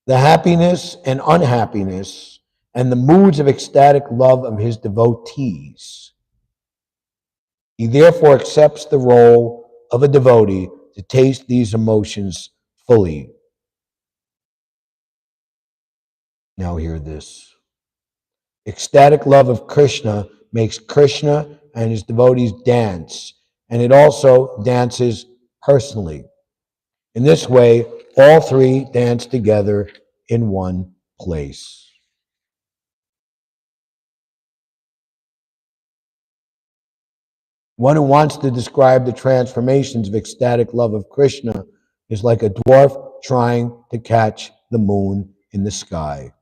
the happiness and unhappiness, and the moods of ecstatic love of his devotees. He therefore accepts the role of a devotee to taste these emotions fully. Now hear this. Ecstatic love of Krishna makes Krishna and his devotees dance, and it also dances personally. In this way, all three dance together in one place. One who wants to describe the transformations of ecstatic love of Krishna is like a dwarf trying to catch the moon in the sky.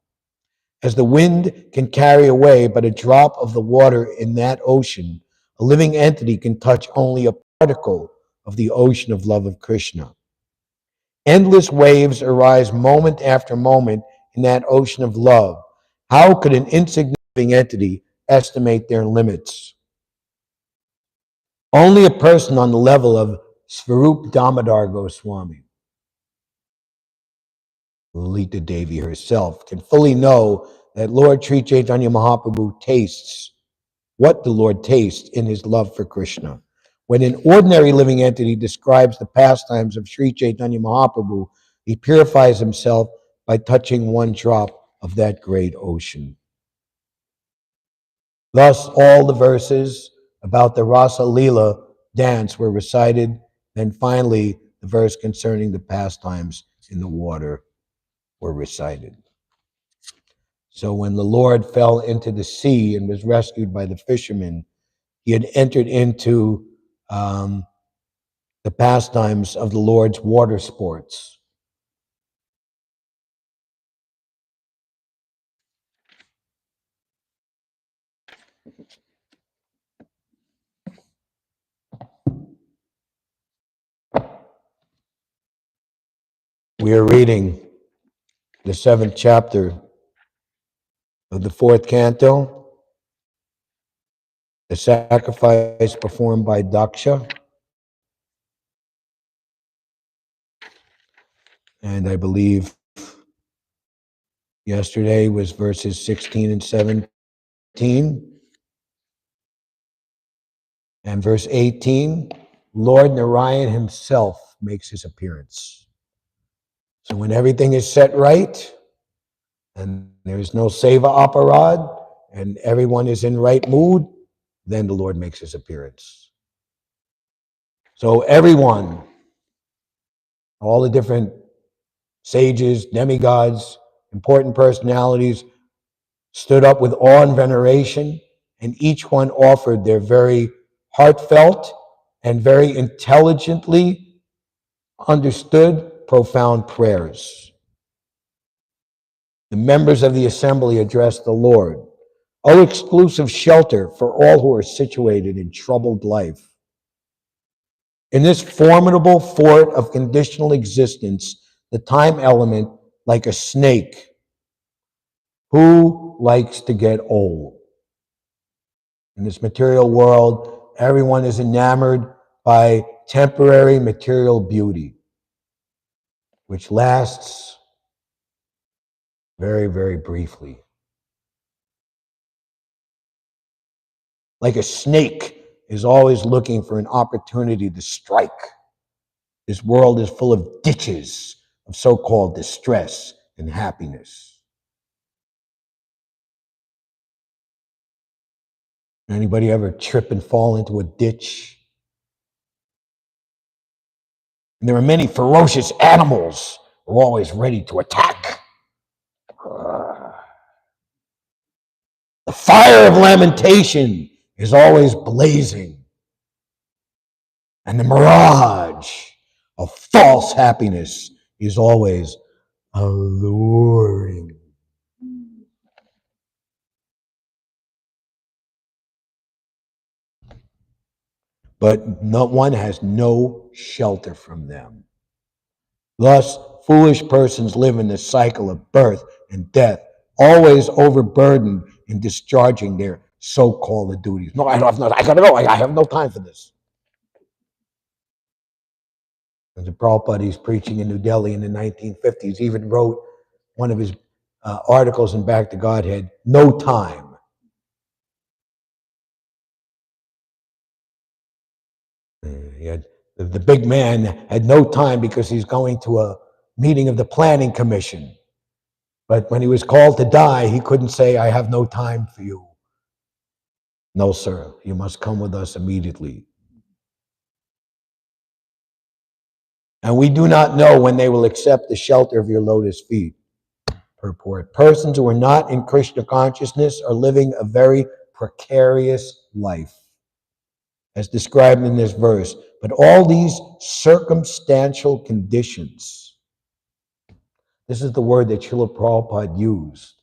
As the wind can carry away but a drop of the water in that ocean, a living entity can touch only a particle of the ocean of love of Krishna. Endless waves arise moment after moment in that ocean of love. How could an insignificant entity estimate their limits? Only a person on the level of Svarup Damodar Goswami, Lalita Devi herself, can fully know that Lord Sri Chaitanya Mahaprabhu tastes what the Lord tastes in his love for Krishna. When an ordinary living entity describes the pastimes of Sri Chaitanya Mahaprabhu, he purifies himself by touching one drop of that great ocean. Thus, all the verses about the Rasa Leela dance were recited. Then finally, the verse concerning the pastimes in the water were recited. So when the Lord fell into the sea and was rescued by the fishermen, he had entered into the pastimes of the Lord's water sports. We are reading the 7th chapter of the 4th canto, the sacrifice performed by Daksha. And I believe yesterday was verses 16 and 17. And verse 18, Lord Narayan himself makes his appearance. So when everything is set right, and there's no seva aparad, and everyone is in right mood, then the Lord makes his appearance. So everyone, all the different sages, demigods, important personalities, stood up with awe and veneration, and each one offered their very heartfelt and very intelligently understood profound prayers. The members of the assembly addressed the Lord, O exclusive shelter for all who are situated in troubled life. In this formidable fort of conditional existence, the time element, like a snake, who likes to get old? In this material world, everyone is enamored by temporary material beauty, which lasts very, very briefly. Like a snake is always looking for an opportunity to strike. This world is full of ditches of so-called distress and happiness. Anybody ever trip and fall into a ditch? And there are many ferocious animals who are always ready to attack. The fire of lamentation is always blazing. And the mirage of false happiness is always alluring. But one has no shelter from them. Thus, foolish persons live in the cycle of birth and death, always overburdened in discharging their so-called duties. No, I gotta go. I have no time for this. And the Prabhupada, he's preaching in New Delhi in the 1950s, even wrote one of his articles in Back to Godhead, No Time. He had, the big man had no time because he's going to a meeting of the planning commission. But when he was called to die, he couldn't say, I have no time for you. No, sir, you must come with us immediately. And we do not know when they will accept the shelter of your lotus feet. Purport. Persons who are not in Krishna consciousness are living a very precarious life, as described in this verse. But all these circumstantial conditions, this is the word that Srila Prabhupada used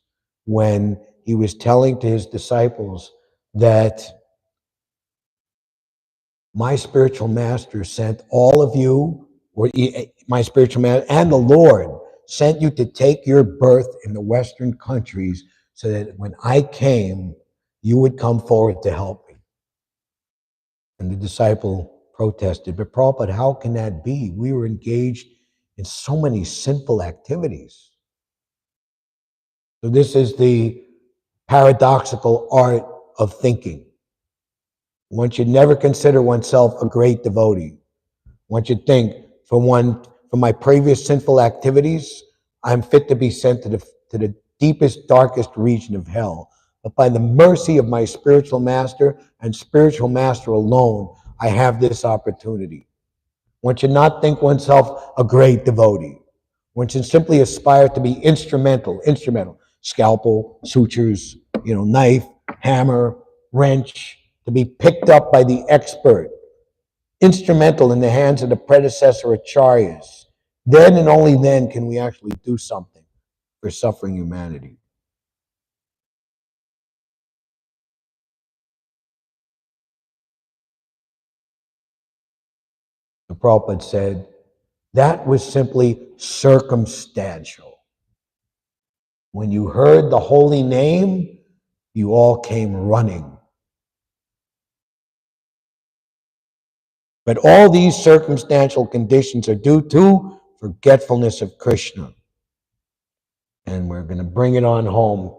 when he was telling to his disciples that my spiritual master sent all of you, or my spiritual master and the Lord sent you to take your birth in the Western countries so that when I came, you would come forward to help me. And the disciple protested, but Prabhupada, how can that be? We were engaged in so many sinful activities. So this is the paradoxical art of thinking. One should never consider oneself a great devotee. One should think, for my previous sinful activities, I'm fit to be sent to the deepest, darkest region of hell. But by the mercy of my spiritual master and spiritual master alone, I have this opportunity. One should not think oneself a great devotee. One should simply aspire to be instrumental, scalpel, sutures, knife, hammer, wrench, to be picked up by the expert, instrumental in the hands of the predecessor acharyas. Then and only then can we actually do something for suffering humanity. The Prabhupada said, that was simply circumstantial. When you heard the holy name, you all came running. But all these circumstantial conditions are due to forgetfulness of Krishna. And we're going to bring it on home,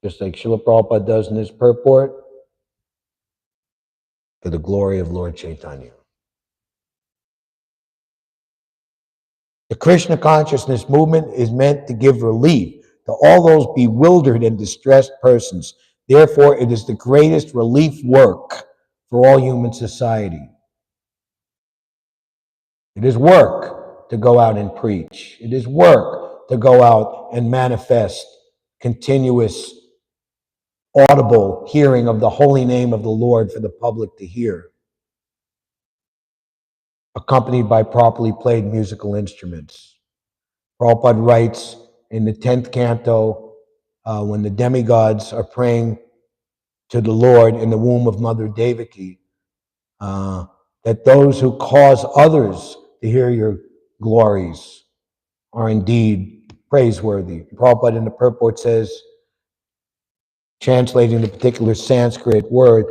just like Srila Prabhupada does in his purport, for the glory of Lord Chaitanya. The Krishna consciousness movement is meant to give relief to all those bewildered and distressed persons. Therefore, it is the greatest relief work for all human society. It is work to go out and preach. It is work to go out and manifest continuous, audible hearing of the holy name of the Lord for the public to hear, accompanied by properly played musical instruments. Prabhupada writes in the 10th canto, when the demigods are praying to the Lord in the womb of Mother Devaki, that those who cause others to hear your glories are indeed praiseworthy. Prabhupada in the purport says, translating the particular Sanskrit word,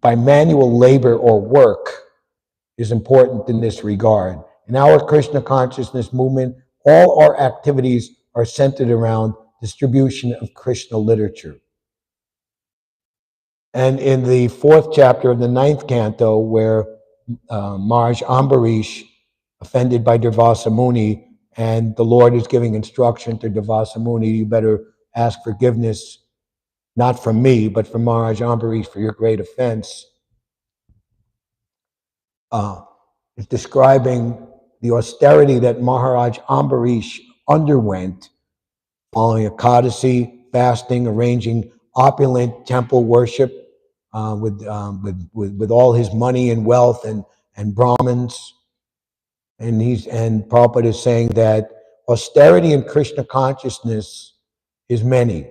by manual labor or work is important in this regard. In our Krishna consciousness movement, all our activities are centered around distribution of Krishna literature. And in the 4th chapter of the 9th canto, where Maharaj Ambarish, offended by Durvasa Muni, and the Lord is giving instruction to Durvasa Muni, you better ask forgiveness, not from me, but from Maharaj Ambarish for your great offense. Is describing the austerity that Maharaj Ambarish underwent following Ekadasi, fasting, arranging opulent temple worship with all his money and wealth and Brahmins. And Prabhupada is saying that austerity in Krishna consciousness is many.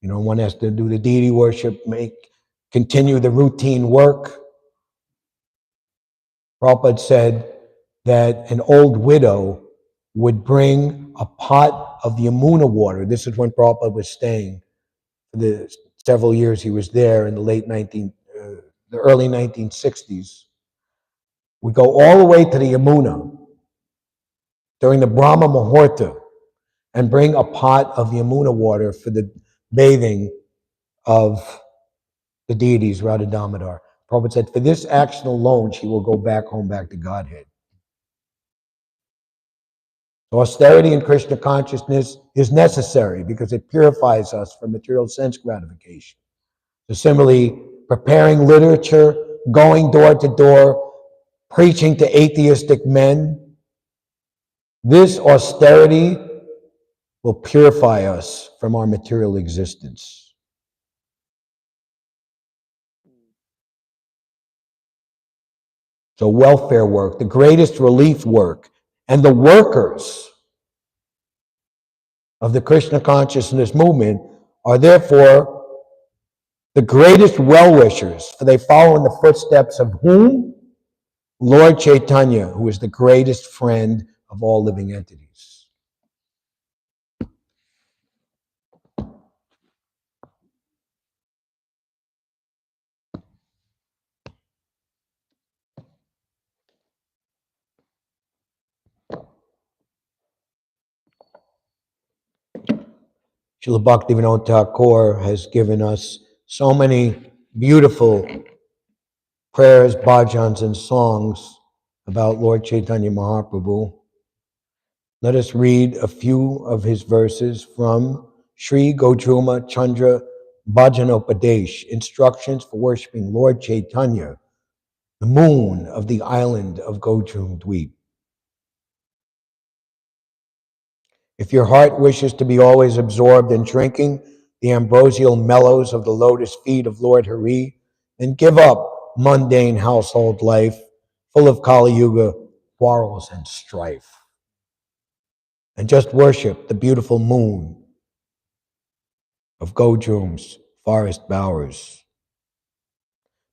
One has to do the deity worship, continue the routine work. Prabhupada said that an old widow would bring a pot of Yamuna water. This is when Prabhupada was staying for the several years he was there in the early 1960s. Would go all the way to the Yamuna during the Brahma Muhurta and bring a pot of Yamuna water for the bathing of the deities, Radha Damodar. Prabhupada said, for this action alone, she will go back home, back to Godhead. So austerity in Krishna consciousness is necessary because it purifies us from material sense gratification. So similarly, preparing literature, going door to door, preaching to atheistic men, this austerity will purify us from our material existence. So welfare work, the greatest relief work, and the workers of the Krishna consciousness movement are therefore the greatest well-wishers, for they follow in the footsteps of whom? Lord Chaitanya, who is the greatest friend of all living entities. Srila Bhaktivinoda Thakur has given us so many beautiful prayers, bhajans, and songs about Lord Chaitanya Mahaprabhu. Let us read a few of his verses from Sri Godruma Chandra Bhajanopadesh, Instructions for Worshipping Lord Chaitanya, the moon of the island of Godrum Dweep. If your heart wishes to be always absorbed in drinking the ambrosial mellows of the lotus feet of Lord Hari, then give up mundane household life, full of Kali Yuga quarrels and strife, and just worship the beautiful moon of Godrum's forest bowers.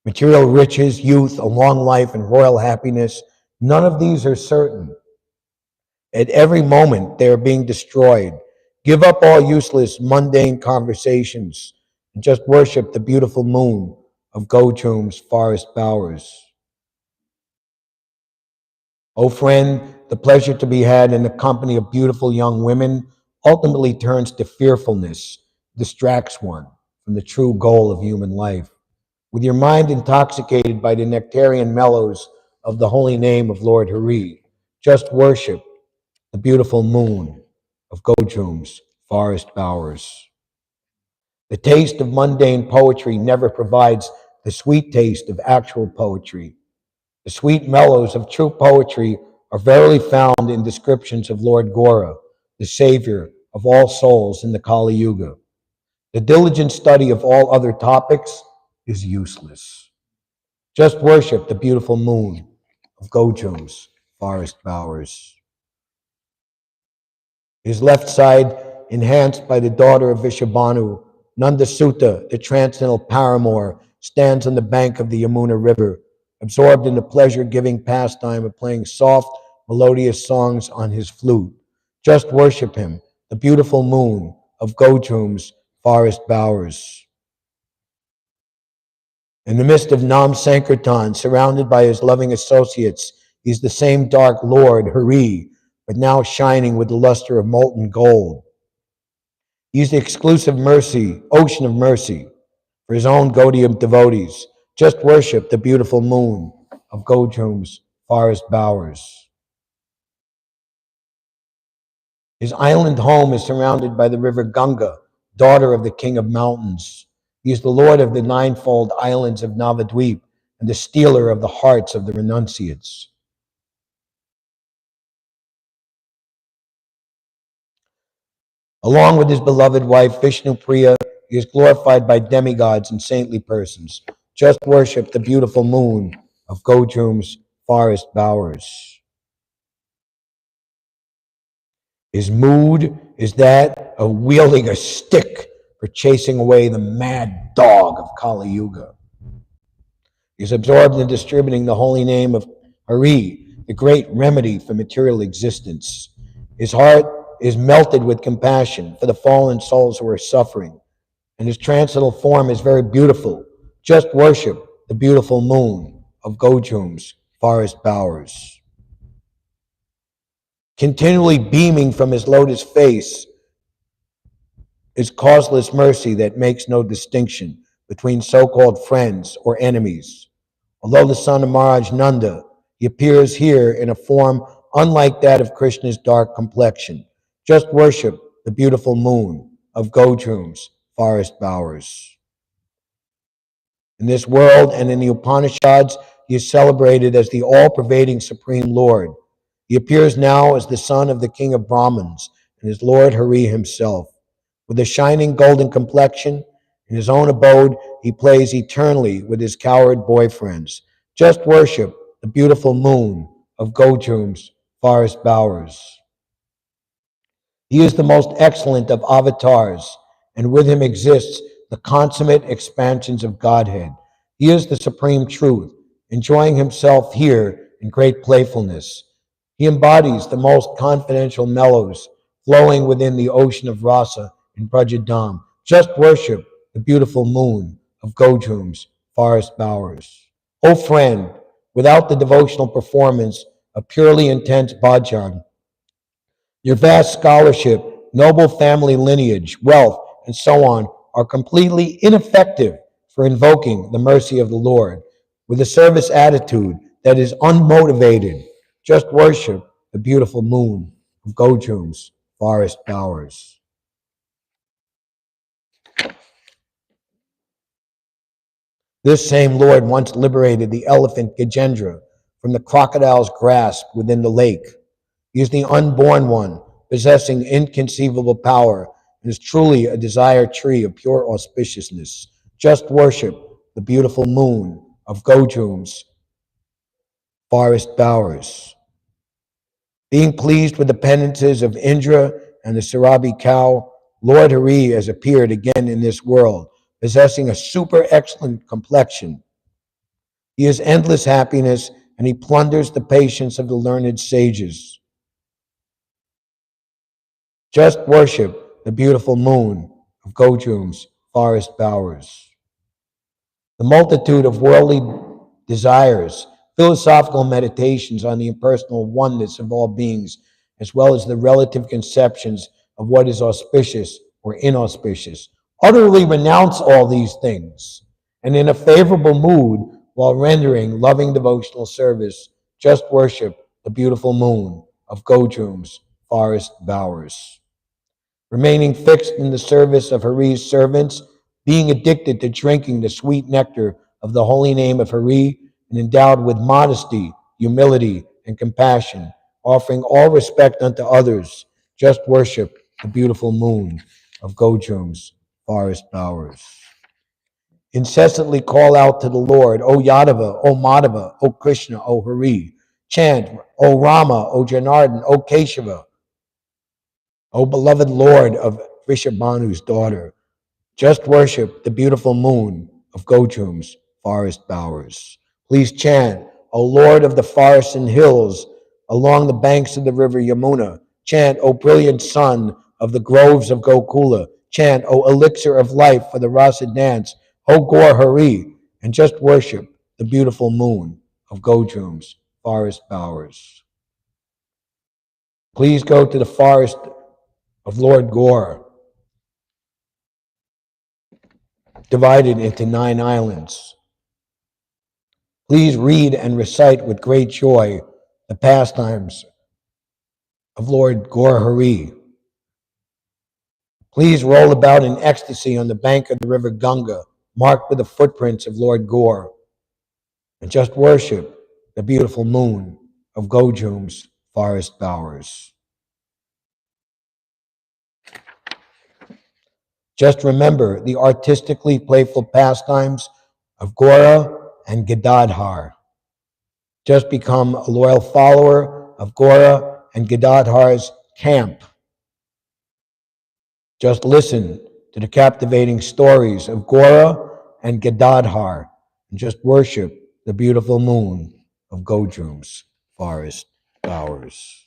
Material riches, youth, a long life, and royal happiness, none of these are certain. At every moment, they are being destroyed. Give up all useless, mundane conversations and just worship the beautiful moon of Godrum's forest bowers. Oh friend, the pleasure to be had in the company of beautiful young women ultimately turns to fearfulness, distracts one from the true goal of human life. With your mind intoxicated by the nectarian mellows of the holy name of Lord Hari, just worship the beautiful moon of Godrum's forest bowers. The taste of mundane poetry never provides the sweet taste of actual poetry. The sweet mellows of true poetry are verily found in descriptions of Lord Gaura, the Savior of all souls in the Kali Yuga. The diligent study of all other topics is useless. Just worship the beautiful moon of Godrum's forest bowers. His left side enhanced by the daughter of Vishabhanu, Nandasuta, the transcendental paramour, stands on the bank of the Yamuna River, absorbed in the pleasure-giving pastime of playing soft, melodious songs on his flute. Just worship him, the beautiful moon of Godrum's forest bowers. In the midst of Nam Sankirtan, surrounded by his loving associates, he's the same dark Lord, Hari, but now shining with the luster of molten gold. He's the exclusive mercy, ocean of mercy, for his own Gaudiya devotees. Just worship the beautiful moon of Godrum's forest bowers. His island home is surrounded by the river Ganga, daughter of the king of mountains. He is the lord of the ninefold islands of Navadweep and the stealer of the hearts of the renunciates. Along with his beloved wife, Vishnu Priya, he is glorified by demigods and saintly persons. Just worship the beautiful moon of Gojum's forest bowers. His mood is that of wielding a stick for chasing away the mad dog of Kali Yuga. He is absorbed in distributing the holy name of Hari, the great remedy for material existence. His heart is melted with compassion for the fallen souls who are suffering, and his transcendental form is very beautiful. Just worship the beautiful moon of Gojum's forest bowers. Continually beaming from his lotus face is causeless mercy that makes no distinction between so-called friends or enemies. Although the son of Maharaj Nanda, he appears here in a form unlike that of Krishna's dark complexion. Just worship the beautiful moon of Gojum's forest bowers. In this world and in the Upanishads, he is celebrated as the all-pervading Supreme Lord. He appears now as the son of the king of Brahmins and is Lord Hari himself. With a shining golden complexion, in his own abode, he plays eternally with his coward boyfriends. Just worship the beautiful moon of Gojum's forest bowers. He is the most excellent of avatars, and with him exists the consummate expansions of Godhead. He is the supreme truth, enjoying himself here in great playfulness. He embodies the most confidential mellows flowing within the ocean of rasa in Brajadam. Just worship the beautiful moon of Gojum's forest bowers. O friend, without the devotional performance of purely intense bhajan, your vast scholarship, noble family lineage, wealth, and so on are completely ineffective for invoking the mercy of the Lord. With a service attitude that is unmotivated, just worship the beautiful moon of Gojum's forest bowers. This same Lord once liberated the elephant Gajendra from the crocodile's grasp within the lake. He is the unborn one, possessing inconceivable power, and is truly a desired tree of pure auspiciousness. Just worship the beautiful moon of Gojum's forest bowers. Being pleased with the penances of Indra and the Sarabi cow, Lord Hari has appeared again in this world, possessing a super excellent complexion. He is endless happiness, and he plunders the patience of the learned sages. Just worship the beautiful moon of Gojum's forest bowers. The multitude of worldly desires, philosophical meditations on the impersonal oneness of all beings, as well as the relative conceptions of what is auspicious or inauspicious. Utterly renounce all these things, and in a favorable mood, while rendering loving devotional service, just worship the beautiful moon of Gojum's forest bowers. Remaining fixed in the service of Hari's servants, being addicted to drinking the sweet nectar of the holy name of Hari, and endowed with modesty, humility, and compassion, offering all respect unto others, just worship the beautiful moon of Gojum's forest bowers. Incessantly call out to the Lord, O Yadava, O Madhava, O Krishna, O Hari. Chant, O Rama, O Janardhan, O Keshava, O beloved Lord of Vrishabhanu's daughter. Just worship the beautiful moon of Gojum's forest bowers. Please chant, O Lord of the forests and hills, along the banks of the river Yamuna. Chant, O brilliant sun of the groves of Gokula. Chant, O elixir of life for the rasa dance. O Gaur Hari, and just worship the beautiful moon of Gojum's forest bowers. Please go to the forest of Lord Gaur, divided into 9 islands. Please read and recite with great joy the pastimes of Lord Gaur Hari. Please roll about in ecstasy on the bank of the river Ganga, marked with the footprints of Lord Gaur, and just worship the beautiful moon of Gojum's forest bowers. Just remember the artistically playful pastimes of Gaura and Gadadhar. Just become a loyal follower of Gaura and Gadadhar's camp. Just listen to the captivating stories of Gaura and Gadadhar, and just worship the beautiful moon of Godrum's forest bowers.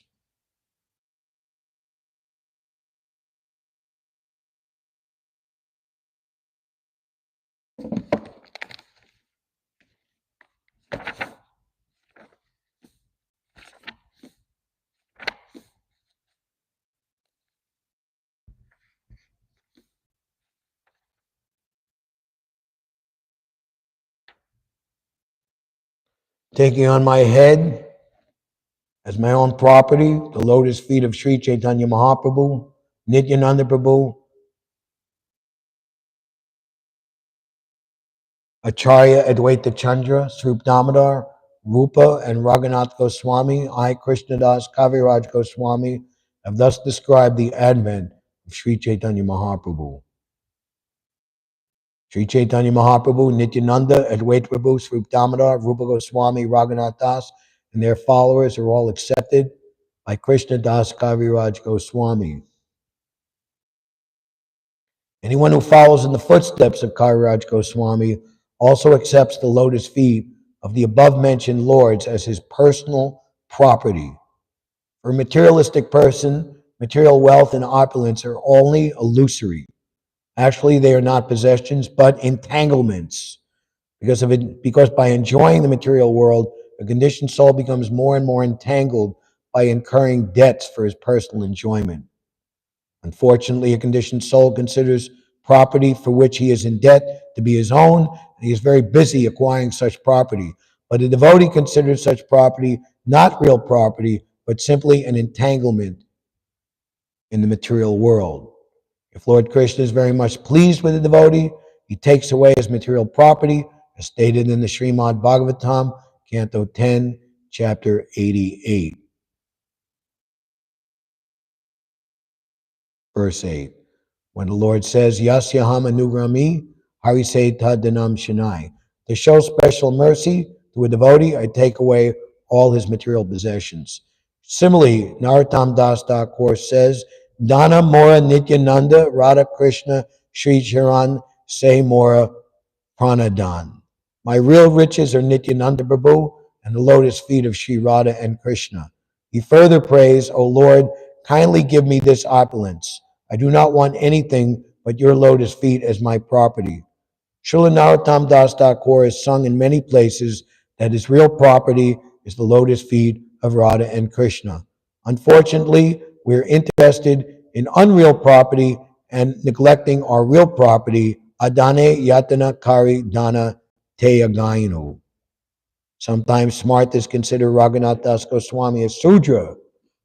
Taking on my head as my own property the lotus feet of Sri Chaitanya Mahaprabhu, Nityananda Prabhu, Acharya Advaita Chandra, Swarup Damodar, Rupa and Raghunath Goswami, I, Krishnadas Kaviraj Goswami, have thus described the advent of Sri Chaitanya Mahaprabhu. Sri Chaitanya Mahaprabhu, Nityananda, Advaita Prabhu, Swarup Damodar, Rupa Goswami, Raghunath Das, and their followers are all accepted by Krishnadas Kaviraj Goswami. Anyone who follows in the footsteps of Kaviraj Goswami also accepts the lotus feet of the above-mentioned lords as his personal property. For a materialistic person, material wealth and opulence are only illusory. Actually, they are not possessions, but entanglements. Because by enjoying the material world, a conditioned soul becomes more and more entangled by incurring debts for his personal enjoyment. Unfortunately, a conditioned soul considers property for which he is in debt to be his own, and he is very busy acquiring such property. But a devotee considers such property not real property, but simply an entanglement in the material world. If Lord Krishna is very much pleased with a devotee, he takes away his material property, as stated in the Srimad Bhagavatam, Canto 10, Chapter 88, Verse 8. When the Lord says, Yasyaham anugrami, harise tadanam shanai. To show special mercy to a devotee, I take away all his material possessions. Similarly, Narottam Das Thakur says, Dana Mora Nityananda Radha Krishna Sri Charan Se Mora Pranadan. My real riches are Nityananda Prabhu and the lotus feet of Sri Radha and Krishna. He further prays, O Lord, kindly give me this opulence. I do not want anything but your lotus feet as my property. Srila Narottam Das Thakur has sung in many places that his real property is the lotus feet of Radha and Krishna. Unfortunately, we're interested in unreal property and neglecting our real property, adane yatana kari dana teyagainu. Sometimes smart is considered Raghunath Das Goswami as Sudra,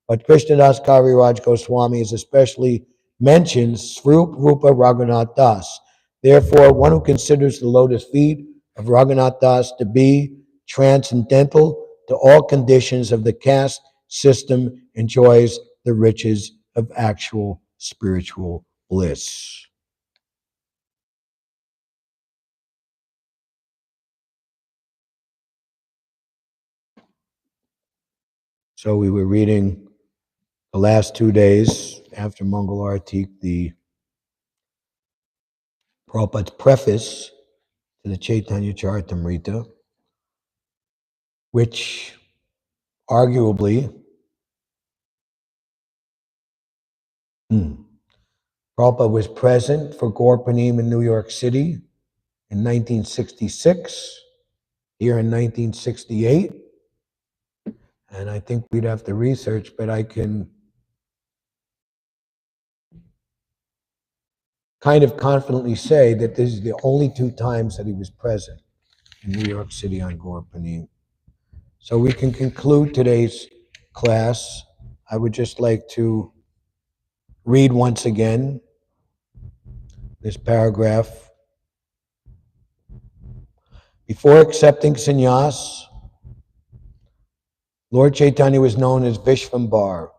but Krishnadas Kaviraj Goswami is especially mentioned Swarup Rupa Raghunath Das. Therefore, one who considers the lotus feet of Raghunath Das to be transcendental to all conditions of the caste system enjoys the riches of actual spiritual bliss. So we were reading the last 2 days after Mangal Artik, the Prabhupada's preface to the Chaitanya Charitamrita, which arguably Prabhupada was present for Gaura-purnima in New York City in 1966, here in 1968, and I think we'd have to research, but I can kind of confidently say that this is the only 2 times that he was present in New York City on Gaura-purnima. So we can conclude today's class. I would just like to read once again this paragraph. Before accepting sannyas, Lord Chaitanya was known as Vishvambar.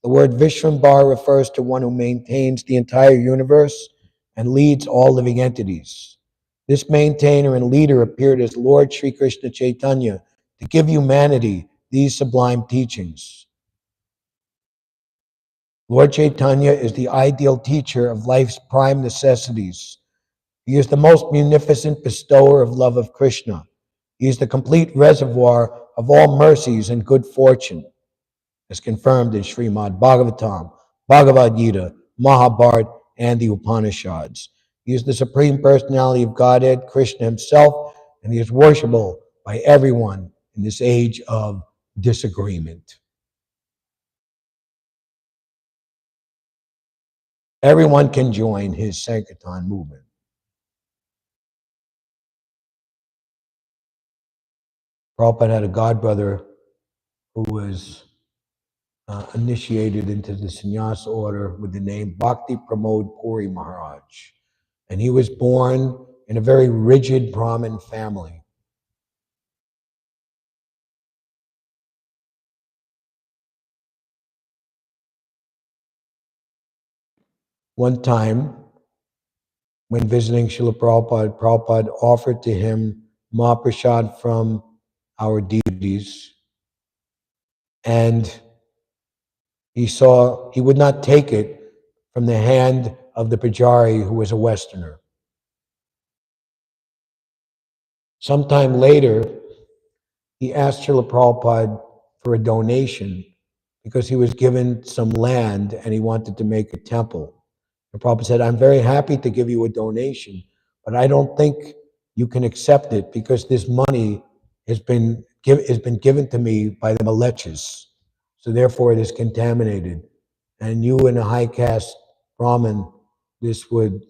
The word Vishvambar refers to one who maintains the entire universe and leads all living entities. This maintainer and leader appeared as Lord Sri Krishna Chaitanya to give humanity these sublime teachings. Lord Chaitanya is the ideal teacher of life's prime necessities. He is the most munificent bestower of love of Krishna. He is the complete reservoir of all mercies and good fortune, as confirmed in Srimad Bhagavatam, Bhagavad Gita, Mahabharata, and the Upanishads. He is the Supreme Personality of Godhead, Krishna himself, and he is worshipable by everyone in this age of disagreement. Everyone can join his Sankirtan movement. Prabhupada had a godbrother who was initiated into the sannyasa order with the name Bhakti Pramod Puri Maharaj. And he was born in a very rigid Brahmin family. One time, when visiting Srila Prabhupada, Prabhupada offered to him Mahaprasad from our deities, and he saw he would not take it from the hand of the Pujari, who was a Westerner. Sometime later, he asked Srila Prabhupada for a donation because he was given some land and he wanted to make a temple. And Prabhupada said, I'm very happy to give you a donation, but I don't think you can accept it because this money has been given to me by the Malechas. So therefore it is contaminated. And you in a high caste Brahmin, this would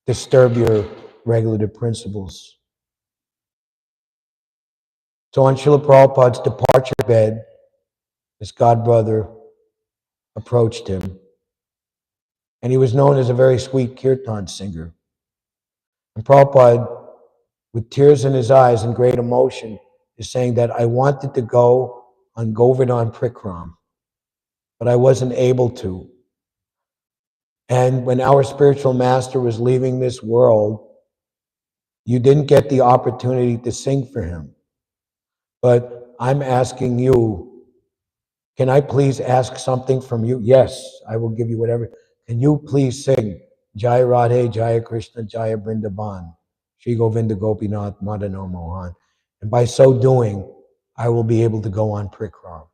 disturb your regulative principles. So on Srila Prabhupada's departure bed, his godbrother approached him, and he was known as a very sweet kirtan singer. And Prabhupada, with tears in his eyes and great emotion, is saying that I wanted to go on Govardhan Prikram, but I wasn't able to. And when our spiritual master was leaving this world, you didn't get the opportunity to sing for him. But I'm asking you, can I please ask something from you? Yes, I will give you whatever. Can you please sing Jai Radhe, Jaya Krishna, Jaya Vrindavan, Shri Govinda Gopinath, Madano Mohan. And by so doing, I will be able to go on Prikram.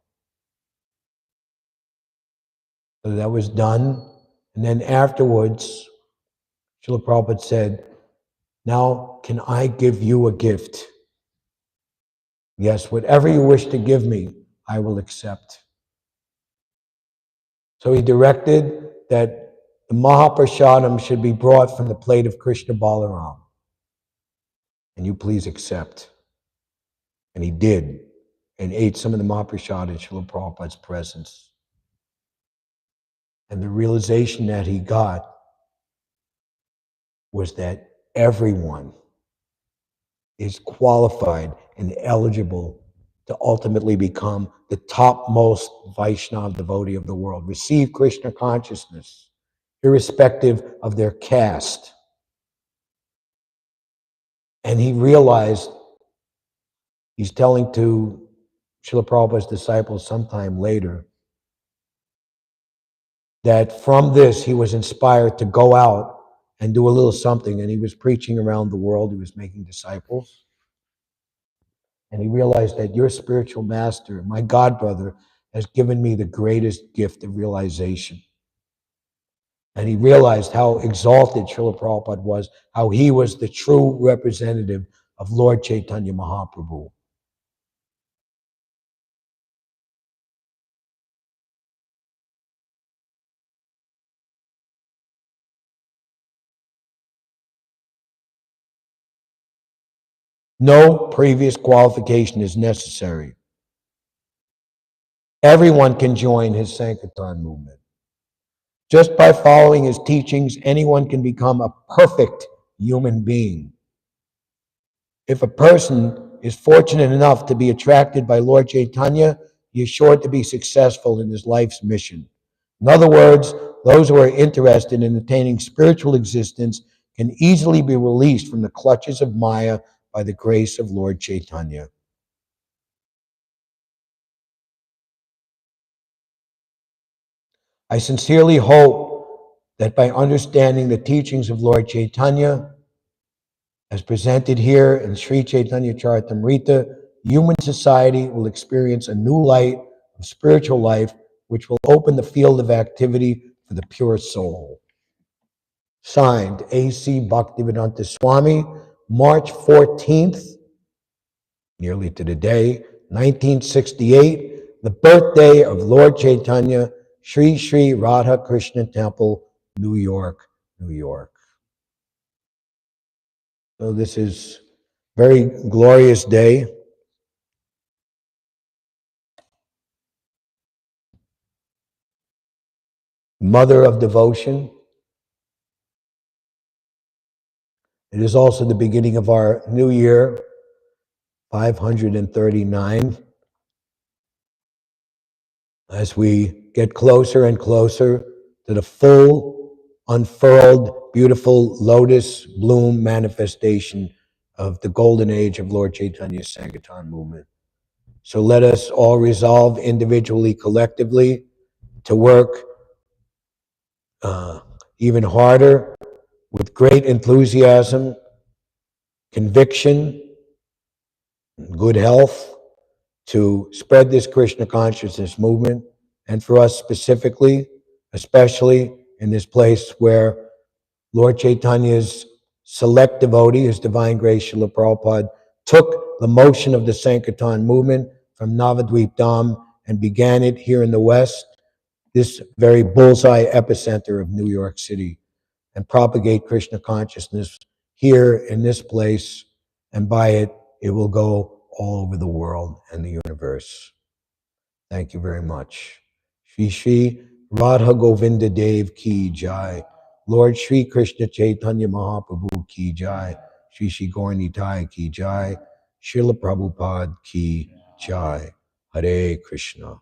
So that was done. And then afterwards, Srila Prabhupada said, now can I give you a gift? Yes, whatever you wish to give me, I will accept. So he directed that the Mahaprasadam should be brought from the plate of Krishna Balaram. And you please accept. And he did, and ate some of the Mahaprasad in Srila Prabhupada's presence. And the realization that he got was that everyone is qualified and eligible to ultimately become the topmost Vaishnava devotee of the world, receive Krishna consciousness, irrespective of their caste. And he realized, he's telling to Srila Prabhupada's disciples sometime later, that from this he was inspired to go out and do a little something. And he was preaching around the world, he was making disciples. And he realized that your spiritual master, my godbrother, has given me the greatest gift of realization. And he realized how exalted Srila Prabhupada was, how he was the true representative of Lord Chaitanya Mahaprabhu. No previous qualification is necessary. Everyone can join his Sankirtan movement. Just by following his teachings, anyone can become a perfect human being. If a person is fortunate enough to be attracted by Lord Chaitanya, he is sure to be successful in his life's mission. In other words, those who are interested in attaining spiritual existence can easily be released from the clutches of Maya by the grace of Lord Chaitanya. I sincerely hope that by understanding the teachings of Lord Chaitanya, as presented here in Sri Chaitanya Charitamrita, human society will experience a new light of spiritual life, which will open the field of activity for the pure soul. Signed, A.C. Bhaktivedanta Swami, March 14th, nearly to the day, 1968, the birthday of Lord Chaitanya, Sri Sri Radha Krishna Temple, New York, New York. So this is a very glorious day. Mother of devotion. It is also the beginning of our new year, 539. As we get closer and closer to the full, unfurled, beautiful lotus bloom manifestation of the golden age of Lord Chaitanya's Sankirtan movement. So let us all resolve individually, collectively, to work even harder with great enthusiasm, conviction, good health, to spread this Krishna consciousness movement, and for us specifically, especially in this place where Lord Chaitanya's select devotee, His Divine Grace Srila Prabhupada, took the motion of the Sankirtan movement from Navadvip Dham and began it here in the West, this very bullseye epicenter of New York City, and propagate Krishna consciousness here in this place, and by it, it will go all over the world and the universe. Thank you very much. Shri Shri Radha Govinda Dev Ki Jai. Lord Shri Krishna Chaitanya Mahaprabhu Ki Jai. Shri Shri Gaura Nitai Ki Jai. Srila Prabhupada Ki Jai. Hare Krishna.